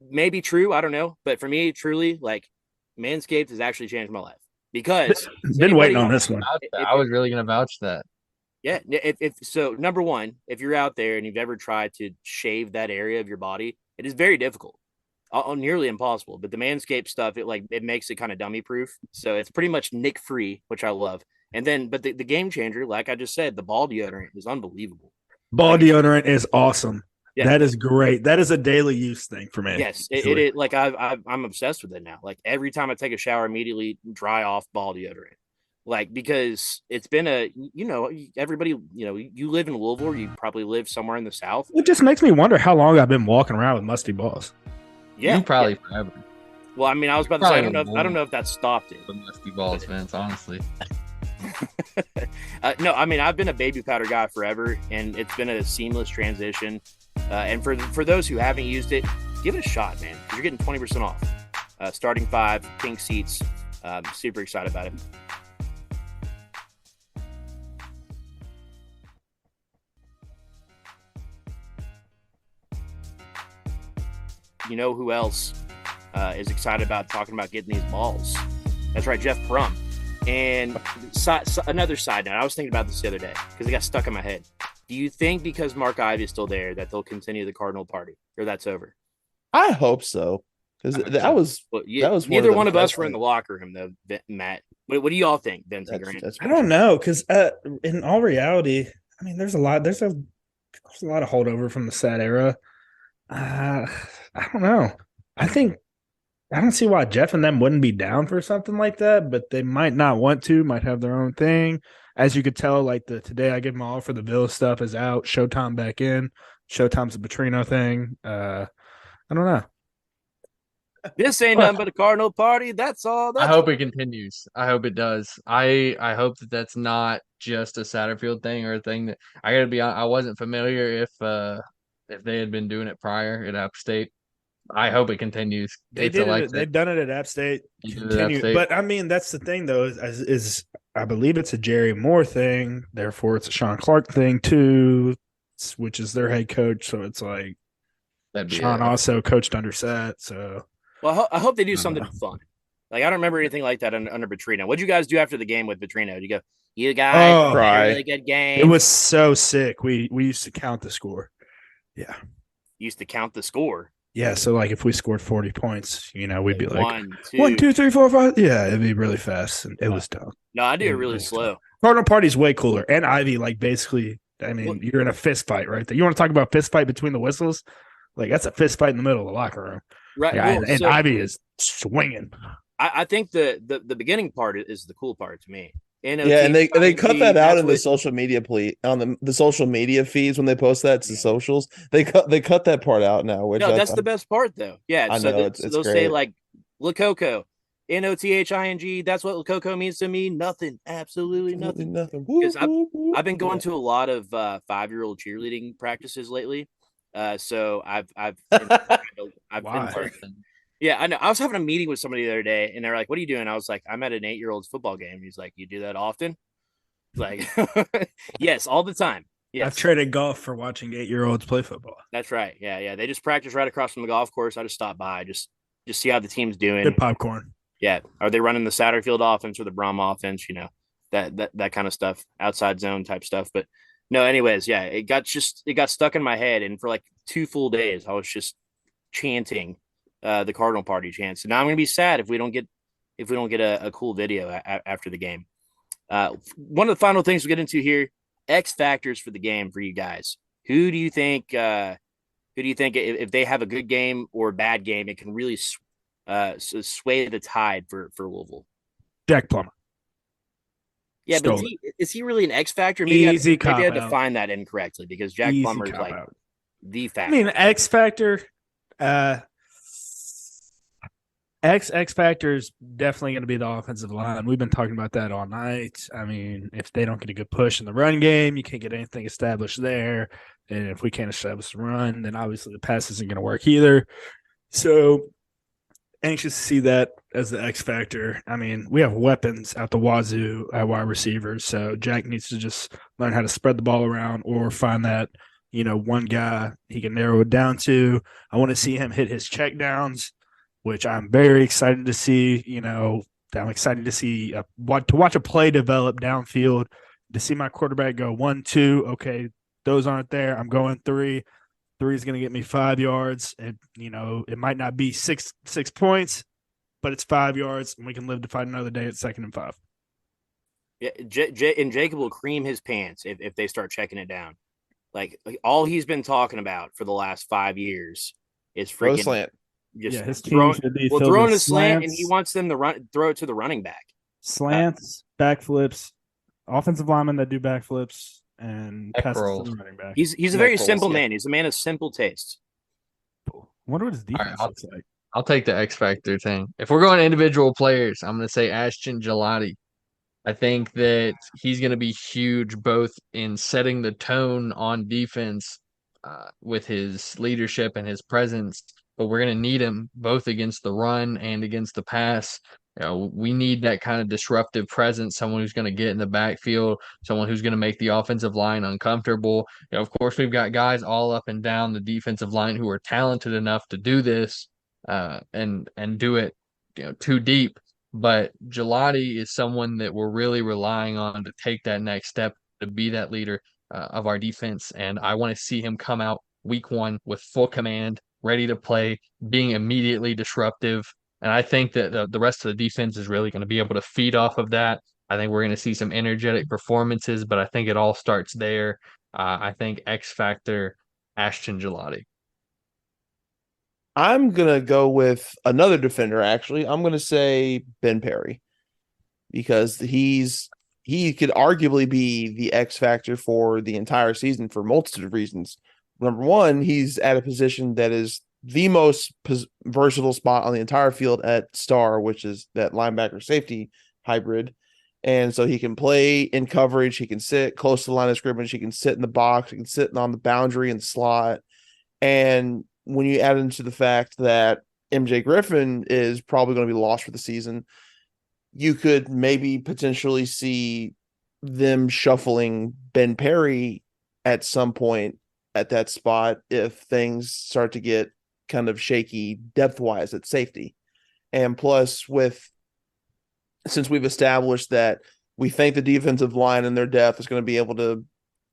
Maybe true. I don't know, but for me, truly, like Manscaped has actually changed my life. Because been waiting on this one. I was really going to vouch that. Yeah. So, number one, if you're out there and you've ever tried to shave that area of your body, it is very difficult, nearly impossible. But the Manscaped stuff, it makes it kind of dummy proof. So it's pretty much nick free, which I love. And then, but the game changer, like I just said, the ball deodorant is unbelievable. Ball deodorant is awesome. Yeah. That is great. That is a daily use thing for me. Yes, it like I'm obsessed with it now. Like every time I take a shower, immediately dry off ball deodorant. Like because it's been everybody you live in Louisville, or you probably live somewhere in the South. It just makes me wonder how long I've been walking around with musty balls. Yeah, you probably forever. Well, I mean, I was about to say I don't know if that stopped it. The musty balls, Vince. Honestly. No, I mean I've been a baby powder guy forever, and it's been a seamless transition. And for those who haven't used it, give it a shot, man. You're getting 20% off. Starting 5, pink seats. Super excited about it. You know who else is excited about talking about getting these balls? That's right, Jeff Prum. And another side note, I was thinking about this the other day because it got stuck in my head. Do you think because Mark Ivy is still there that they'll continue the Cardinal party, or that's over? I hope so, because that was neither one of us were in the locker room though, Matt. What do y'all think, Vince and Grant? I don't know, because in all reality, I mean, there's a lot of holdover from the sad era. I don't know. I don't see why Jeff and them wouldn't be down for something like that, but they might not want to, might have their own thing. As you could tell, like the Today I Give Them All for the Villa stuff is out. Showtime back in. Showtime's a Petrino thing. I don't know. This ain't nothing but a Cardinal party. That's all. I hope it continues. I hope it does. I hope that's not just a Satterfield thing or a thing that I got to be honest. I wasn't familiar if they had been doing it prior at App State. I hope it continues. They've done it at App State. But I mean, that's the thing though. Is I believe it's a Jerry Moore thing. Therefore, it's a Sean Clark thing too, which is their head coach. So it's like Sean also coached under Sat. So well, I hope they do something fun. Like I don't remember anything like that under Petrino. What'd you guys do after the game with Petrino? Did you go, you guys had a really good game? It was so sick. We used to count the score. Yeah, used to count the score. Yeah, so like if we scored 40 points, we'd be like 1, 2, 3, 4, 5. Yeah, it'd be really fast, and it was dumb. No, I do it really slow. Cardinal party's way cooler, and Ivy basically. I mean, you're in a fist fight right there. You want to talk about fist fight between the whistles? Like that's a fist fight in the middle of the locker room, right? Yeah, and Ivy is swinging. I think the beginning part is the cool part to me. Yeah, and they cut that out in the social media on the social media feeds when they post that to socials. They cut that part out now. Which that's the best part though. Yeah, I know, it's they'll great. say like Lococo, Nothing. That's what Lococo means to me. Nothing, absolutely nothing. Because I've been going to a lot of 5-year-old cheerleading practices lately. So I've been yeah, I know. I was having a meeting with somebody the other day, and they're like, "What are you doing?" I was like, "I'm at an 8-year-old's football game." He's like, "You do that often?" Like, yes, all the time. Yes. I've traded golf for watching 8-year-olds play football. That's right. Yeah. They just practice right across from the golf course. I just stopped by, just see how the team's doing. Good popcorn. Yeah. Are they running the Satterfield offense or the Brom offense? That kind of stuff, outside zone type stuff. But no, anyways, yeah, it got stuck in my head, and for like 2 full days, I was just chanting the Cardinal party chants. So now I'm gonna be sad if we don't get a cool video after the game. One of the final things we'll get into here: X factors for the game for you guys. Who do you think? If they have a good game or a bad game, it can really sway the tide for Louisville? Jack Plummer. Yeah, but is he really an X factor? Maybe I defined that incorrectly because Jack Plummer is like the factor. I mean, X factor. X factor is definitely going to be the offensive line. We've been talking about that all night. I mean, if they don't get a good push in the run game, you can't get anything established there. And if we can't establish the run, then obviously the pass isn't going to work either. So anxious to see that as the X factor. I mean, we have weapons out the wazoo at wide receivers. So Jack needs to just learn how to spread the ball around or find that, one guy he can narrow it down to. I want to see him hit his checkdowns, which I'm very excited to see. I'm excited to see to watch a play develop downfield, to see my quarterback go 1, 2. Okay, those aren't there. I'm going 3. 3 is going to get me 5 yards. And, it might not be six points, but it's 5 yards, and we can live to fight another day at 2nd and 5. Yeah, and Jacob will cream his pants if they start checking it down. Like all he's been talking about for the last 5 years is Throw freaking slant. just his team throwing, should be filled throwing with a slant, and he slants, wants them to throw it to the running back. slants, backflips, offensive linemen that do backflips, and Neck passes to rolls. the running back. He's a Neck very rolls, simple yeah. man. He's a man of simple taste. I wonder what his All right, defense looks like. I'll take the X Factor thing. If we're going individual players, I'm going to say Ashton Gelati. I think that he's going to be huge both in setting the tone on defense with his leadership and his presence, but we're going to need him both against the run and against the pass. We need that kind of disruptive presence, someone who's going to get in the backfield, someone who's going to make the offensive line uncomfortable. Of course, we've got guys all up and down the defensive line who are talented enough to do this and do it, too deep. But Gelati is someone that we're really relying on to take that next step, to be that leader of our defense. And I want to see him come out week 1 with full command, ready to play, being immediately disruptive. And I think that the rest of the defense is really going to be able to feed off of that. I think we're going to see some energetic performances, but I think it all starts there. I think X Factor, Ashton Gelati. I'm gonna go with another defender. Actually, I'm gonna say Ben Perry because he could arguably be the X factor for the entire season for a multitude of reasons. Number one, he's at a position that is the most versatile spot on the entire field at star, which is that linebacker safety hybrid. And so he can play in coverage. He can sit close to the line of scrimmage. He can sit in the box. He can sit on the boundary and slot. And when you add into the fact that MJ Griffin is probably going to be lost for the season, you could maybe potentially see them shuffling Ben Perry at some point at that spot if things start to get kind of shaky depth-wise at safety. And plus, since we've established that we think the defensive line and their depth is going to be able to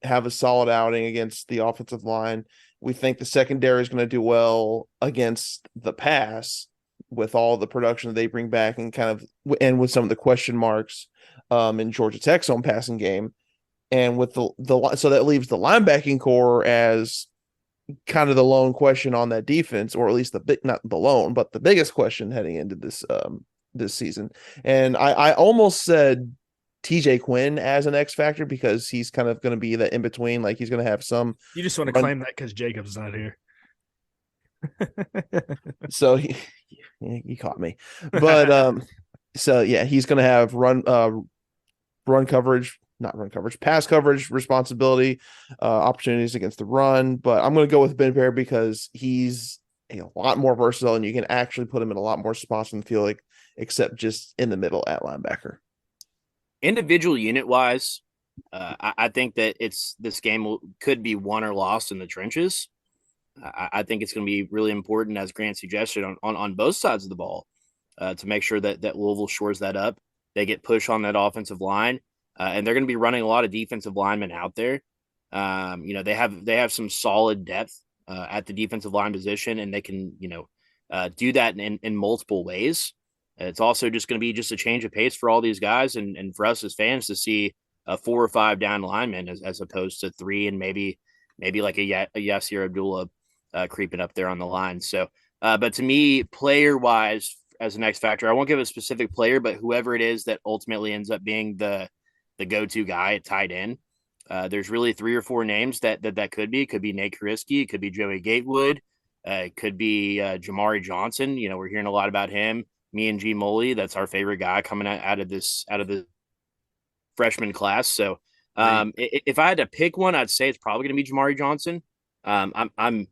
have a solid outing against the offensive line, we think the secondary is going to do well against the pass with all the production that they bring back and with some of the question marks in Georgia Tech's own passing game. And with so that leaves the linebacking core as kind of the lone question on that defense, or at least not the lone, but the biggest question heading into this season. And I almost said TJ Quinn as an X factor because he's kind of going to be the in between. Like he's going to have some. You just want to claim that because Jacob's not here. So he caught me, but so yeah, he's going to have pass coverage responsibility, opportunities against the run. But I'm going to go with Ben Perry because he's a lot more versatile, and you can actually put him in a lot more spots in the field, except just in the middle at linebacker. Individual unit wise, I think that this game could be won or lost in the trenches. I think it's going to be really important, as Grant suggested, on both sides of the ball, to make sure that Louisville shores that up. They get push on that offensive line, and they're going to be running a lot of defensive linemen out there. They have some solid depth at the defensive line position, and they can do that in multiple ways. It's also just going to be just a change of pace for all these guys, and for us as fans to see 4 or 5 down linemen as opposed to 3 and maybe like a Yasir Abdullah creeping up there on the line. So, but to me, player wise, as an X factor, I won't give a specific player, but whoever it is that ultimately ends up being the go-to guy at tight end. There's really 3 or 4 names that could be. It could be Nate Kariski. It could be Joey Gatewood. It could be Jamari Johnson. We're hearing a lot about him. Me and G Moley, that's our favorite guy coming out of the freshman class. So if I had to pick one, I'd say it's probably going to be Jamari Johnson. I'm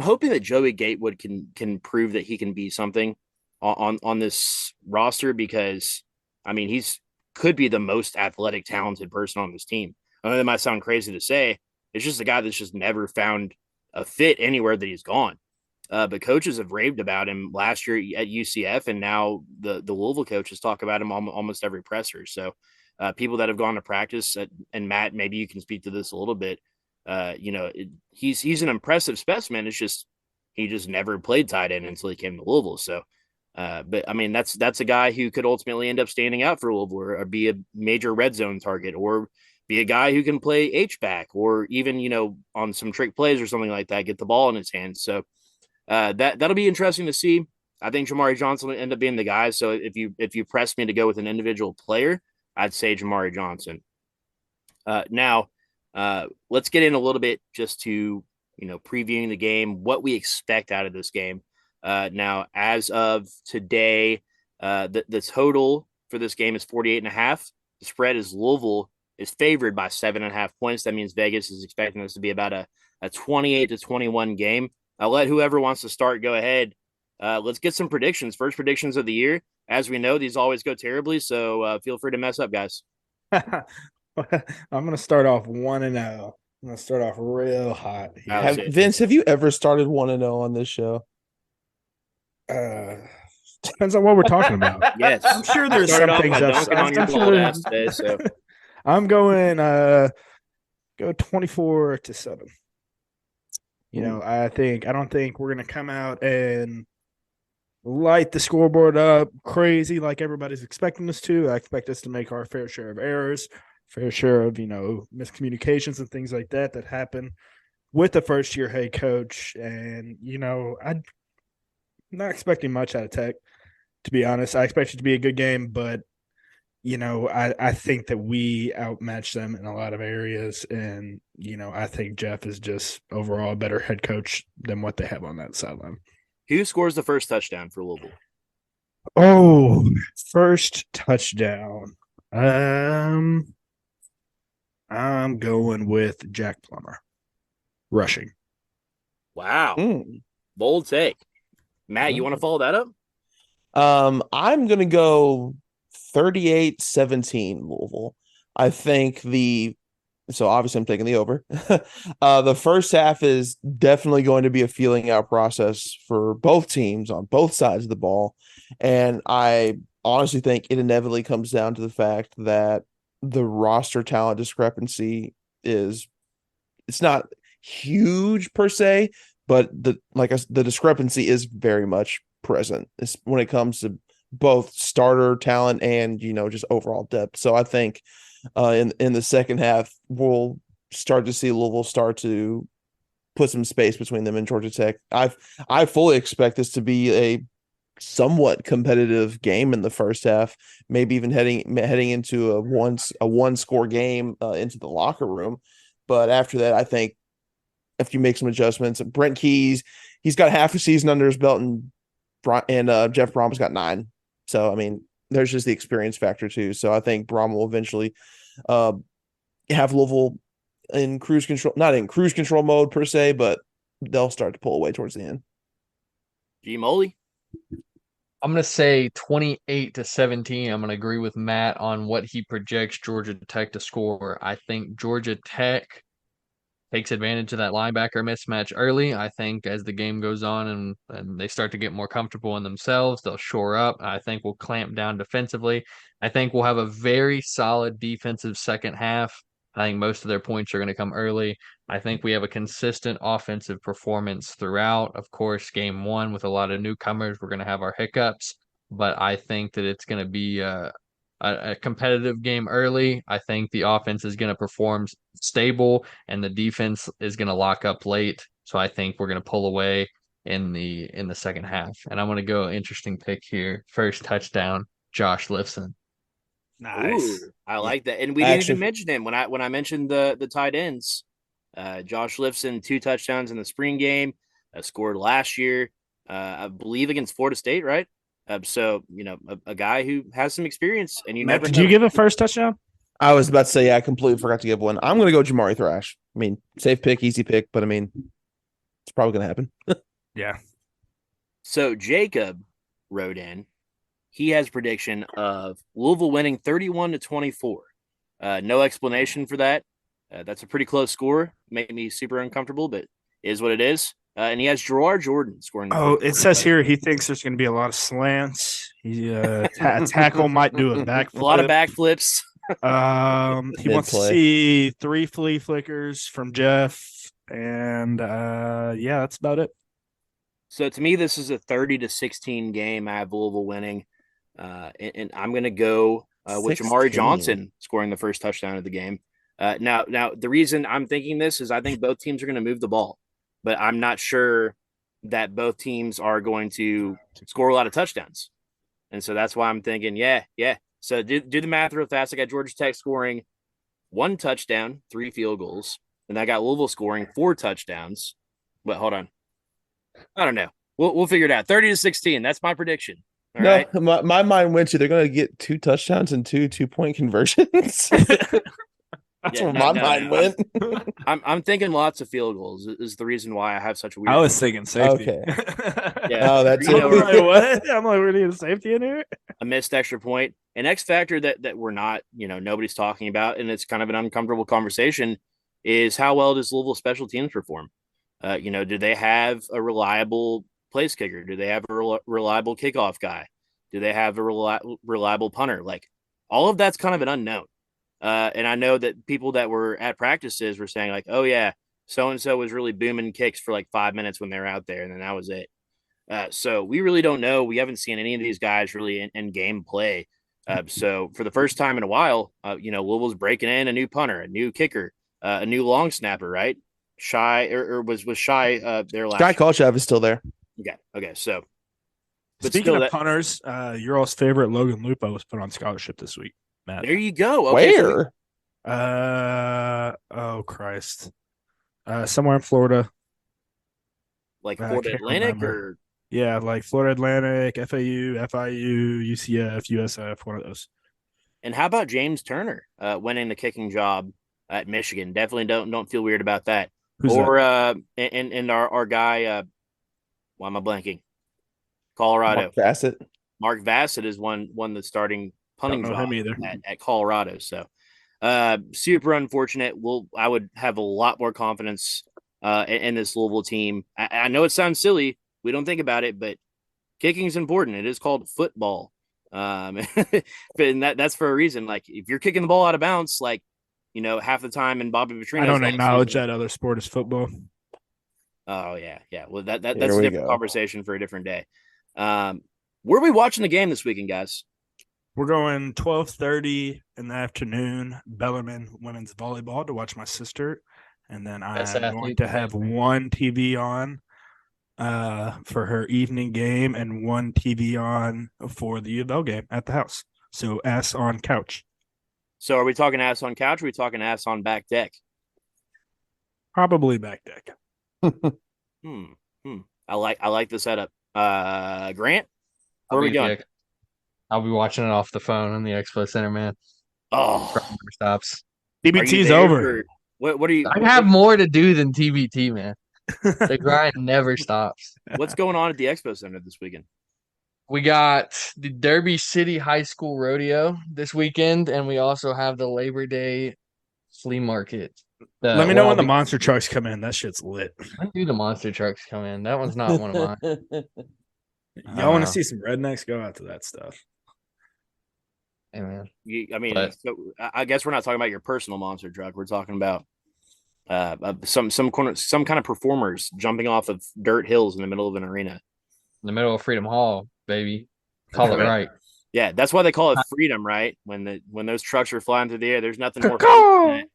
hoping that Joey Gatewood can prove that he can be something on this roster, because he's could be the most athletic, talented person on this team. I know that might sound crazy to say. It's just a guy that's just never found a fit anywhere that he's gone. But coaches have raved about him last year at UCF, and now the Louisville coaches talk about him almost every presser. So people that have gone to practice, and Matt, maybe you can speak to this a little bit. He's an impressive specimen. It's just he just never played tight end until he came to Louisville. So, but that's a guy who could ultimately end up standing out for Louisville or be a major red zone target, or be a guy who can play H-back or even, on some trick plays or something like that, get the ball in his hands. So that'll be interesting to see. I think Jamari Johnson will end up being the guy. So if you press me to go with an individual player, I'd say Jamari Johnson. Now, let's get in a little bit just to, previewing the game, what we expect out of this game. Now, as of today, the total for this game is 48.5. The spread is Louisville is favored by 7.5 points. That means Vegas is expecting this to be about a 28-21 game. I'll let whoever wants to start go ahead. Let's get some predictions. First predictions of the year. As we know, these always go terribly, so feel free to mess up, guys. I'm going to start off 1-0. I'm going to start off real hot here. Vince, have you ever started 1-0 on this show? Depends on what we're talking about. Yes. I'm sure there's some things on your bald ass today, so. I'm going go 24-7. I don't think we're going to come out and light the scoreboard up crazy like everybody's expecting us to. I expect us to make our fair share of errors, fair share of, miscommunications and things like that happen with the first-year head coach. And, I'm not expecting much out of Tech, to be honest. I expect it to be a good game, but, I think that we outmatch them in a lot of areas. And, I think Jeff is just overall a better head coach than what they have on that sideline. Who scores the first touchdown for Louisville? Oh, first touchdown. I'm going with Jack Plummer. Rushing. Wow. Bold take. Matt, you want to follow that up? I'm going to go 38-17 Louisville. I think so obviously I'm taking the over. The first half is definitely going to be a feeling out process for both teams on both sides of the ball. And I honestly think it inevitably comes down to the fact that the roster talent discrepancy it's not huge per se, but the discrepancy is very much present when it comes to both starter talent and, just overall depth. So I think in the second half, we'll start to see Louisville start to put some space between them and Georgia Tech. I fully expect this to be a somewhat competitive game in the first half, maybe even heading into a one score game into the locker room. But after that, I think if you make some adjustments, Brent Key, he's got half a season under his belt, and Jeff Brom's got 9. So, I mean, there's just the experience factor too. So I think Brom will eventually have Louisville in cruise control, not in cruise control mode per se, but they'll start to pull away towards the end. G Molly? I'm going to say 28-17. I'm going to agree with Matt on what he projects Georgia Tech to score. I think Georgia Tech takes advantage of that linebacker mismatch early. I think as the game goes on and they start to get more comfortable in themselves, they'll shore up. I think we'll clamp down defensively. I think we'll have a very solid defensive second half. I think most of their points are going to come early. I think we have a consistent offensive performance throughout. Of course, game one with a lot of newcomers, we're going to have our hiccups, but I think that it's going to be a competitive game early. I think the offense is going to perform stable and the defense is going to lock up late. So I think we're going to pull away in the second half. And I'm going to go interesting pick here. First touchdown, Josh Lifson. Nice. Ooh, I like that. And we didn't even mention him when I mentioned the tight ends. Josh Lifson, 2 touchdowns in the spring game, scored last year, I believe against Florida State, right? So, a guy who has some experience. And Matt, did you give a first touchdown? I was about to say, I completely forgot to give one. I'm going to go Jamari Thrash. I mean, safe pick, easy pick, but I mean, it's probably going to happen. Yeah. So Jacob wrote in. He has a prediction of Louisville winning 31-24. No explanation for that. That's a pretty close score. Made me super uncomfortable, but is what it is. And he has Gerard Jordan scoring. Oh, it says here he thinks there's going to be a lot of slants. Tackle might do a backflip. A lot of backflips. He wants to see 3 flea flickers from Jeff. And, yeah, that's about it. So, to me, this is a 30-16 game. I have Louisville winning. And I'm going to go with Jamari Johnson scoring the first touchdown of the game. Now the reason I'm thinking this is I think both teams are going to move the ball, but I'm not sure that both teams are going to score a lot of touchdowns. And so that's why I'm thinking, yeah. So do the math real fast. I got Georgia Tech scoring 1 touchdown, 3 field goals, and I got Louisville scoring 4 touchdowns. But hold on, I don't know. We'll figure it out. 30-16. That's my prediction. All right. My mind went to they're going to get 2 touchdowns and 2 2-point conversions. That's where my mind went. I'm thinking lots of field goals is the reason why I have such a weird. I was thinking safety. Okay. Yeah. Oh, that's I'm like, what? I'm like, we need a safety in here. A missed extra point. An X factor that we're not, nobody's talking about, and it's kind of an uncomfortable conversation, is how well does Louisville special teams perform? Do they have a reliable place kicker? Do they have a reliable kickoff guy? Do they have a reliable punter? Like, all of that's kind of an unknown. And I know that people that were at practices were saying like, oh yeah, so-and-so was really booming kicks for like 5 minutes when they're out there. And then that was it. So we really don't know. We haven't seen any of these guys really in game play. So for the first time in a while, Louisville's breaking in a new punter, a new kicker, a new long snapper, right? Shy or was Shy there last Sky Kolchev is still there. Okay. So speaking of punters, your all's favorite Logan Lupo was put on scholarship this week. Matt. There you go. Okay, Where? Oh Christ. Somewhere in Florida. Like Florida Atlantic or yeah, like Florida Atlantic, FAU, FIU, UCF, USF, one of those. And how about James Turner winning the kicking job at Michigan? Definitely don't feel weird about that. Who's or that? And our guy, why am I blanking? Colorado. Mark Bassett is one that's starting punting job at Colorado. So super unfortunate. I would have a lot more confidence in this Louisville team. I know it sounds silly. We don't think about it, but kicking is important. It is called football. And that's for a reason. Like if you're kicking the ball out of bounds, like, half the time in Bobby Petrino's. I don't acknowledge that other sport is football. Oh yeah. Well, that's a different conversation for a different day. Where are we watching the game this weekend, guys? We're going 12:30 in the afternoon, Bellarmine women's volleyball to watch my sister. And then I'm going to have one TV on for her evening game and one TV on for the U of L game at the house. So ass on couch. So are we talking ass on couch or are we talking ass on back deck? Probably back deck. I like the setup. Grant, where are we going? I'll be watching it off the phone in the Expo Center, man. Oh, never stops. TBT's over. What are you? I have more to do than TBT, man. The grind never stops. What's going on at the Expo Center this weekend? We got the Derby City High School Rodeo this weekend, and we also have the Labor Day flea market. Let me know when the monster trucks come in. That shit's lit. When do the monster trucks come in? That one's not one of mine. Y'all want to see some rednecks? Go out to that stuff. Hey, man. So I guess we're not talking about your personal monster truck. We're talking about some kind of performers jumping off of dirt hills in the middle of an arena. In the middle of Freedom Hall, baby. Call it right. Yeah, that's why they call it freedom, right? When those trucks are flying through the air, there's nothing more fun than that.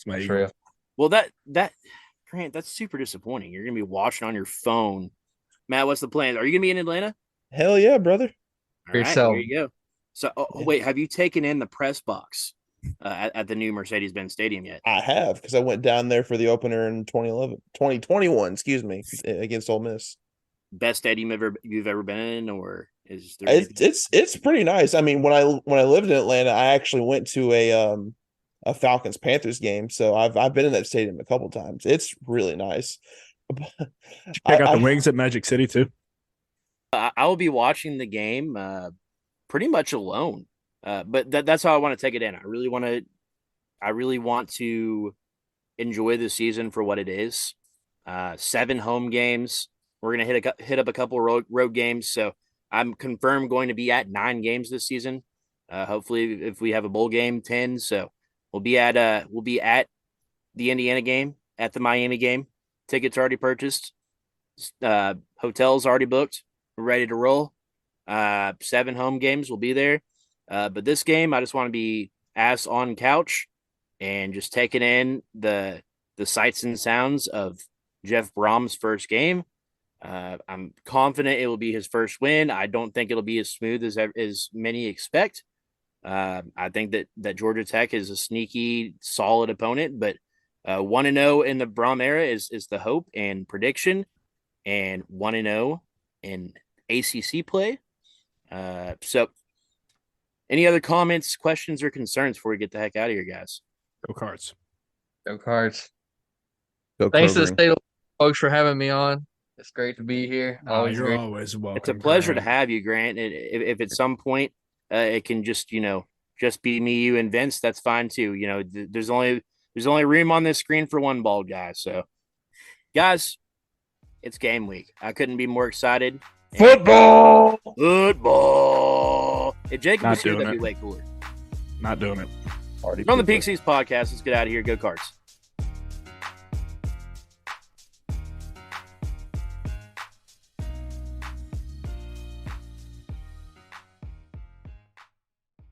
That's true. Well, that Grant, that's super disappointing. You're gonna be watching on your phone. Matt, what's the plan? Are you gonna be in Atlanta? Hell yeah, brother. All right, there you go. So, wait, have you taken in the press box at the new Mercedes-Benz Stadium yet? I have, because I went down there for the opener in 2021, against Ole Miss. Best stadium you've ever been in, or is there? It's pretty nice. I mean, when I lived in Atlanta, I actually went to a Falcons Panthers game, so I've been in that stadium a couple times. It's really nice. Check out the wings at Magic City too. I will be watching the game pretty much alone, but that's how I want to take it in. I really want to enjoy the season for what it is. 7 home games. We're gonna hit up a couple road games, so I'm confirmed going to be at 9 games this season. Hopefully, if we have a bowl game, 10. So we'll be at the Indiana game, at the Miami game. Tickets already purchased. Hotels already booked. We're ready to roll. 7 home games will be there. But this game, I just want to be ass on couch and just taking in the sights and sounds of Jeff Brom's first game. I'm confident it will be his first win. I don't think it'll be as smooth as many expect. I think that Georgia Tech is a sneaky, solid opponent, but 1-0 in the Brom era is the hope and prediction, and 1-0 in ACC play. So any other comments, questions, or concerns before we get the heck out of here, guys? Go Cards. Go Cards. Go Thanks to the Covering. state of folks for having me on. It's great to be here. Always You're great. always welcome. It's a pleasure Grant. to have you, Grant. And if at some point it can just be me, you, and Vince, that's fine too. There's only room on this screen for one bald guy. So, guys, it's game week. I couldn't be more excited. Football. If Jacob Not was here, doing that'd be it. way cooler. Not doing it. Already From the people- Pink Seats podcast, let's get out of here. Go Cards.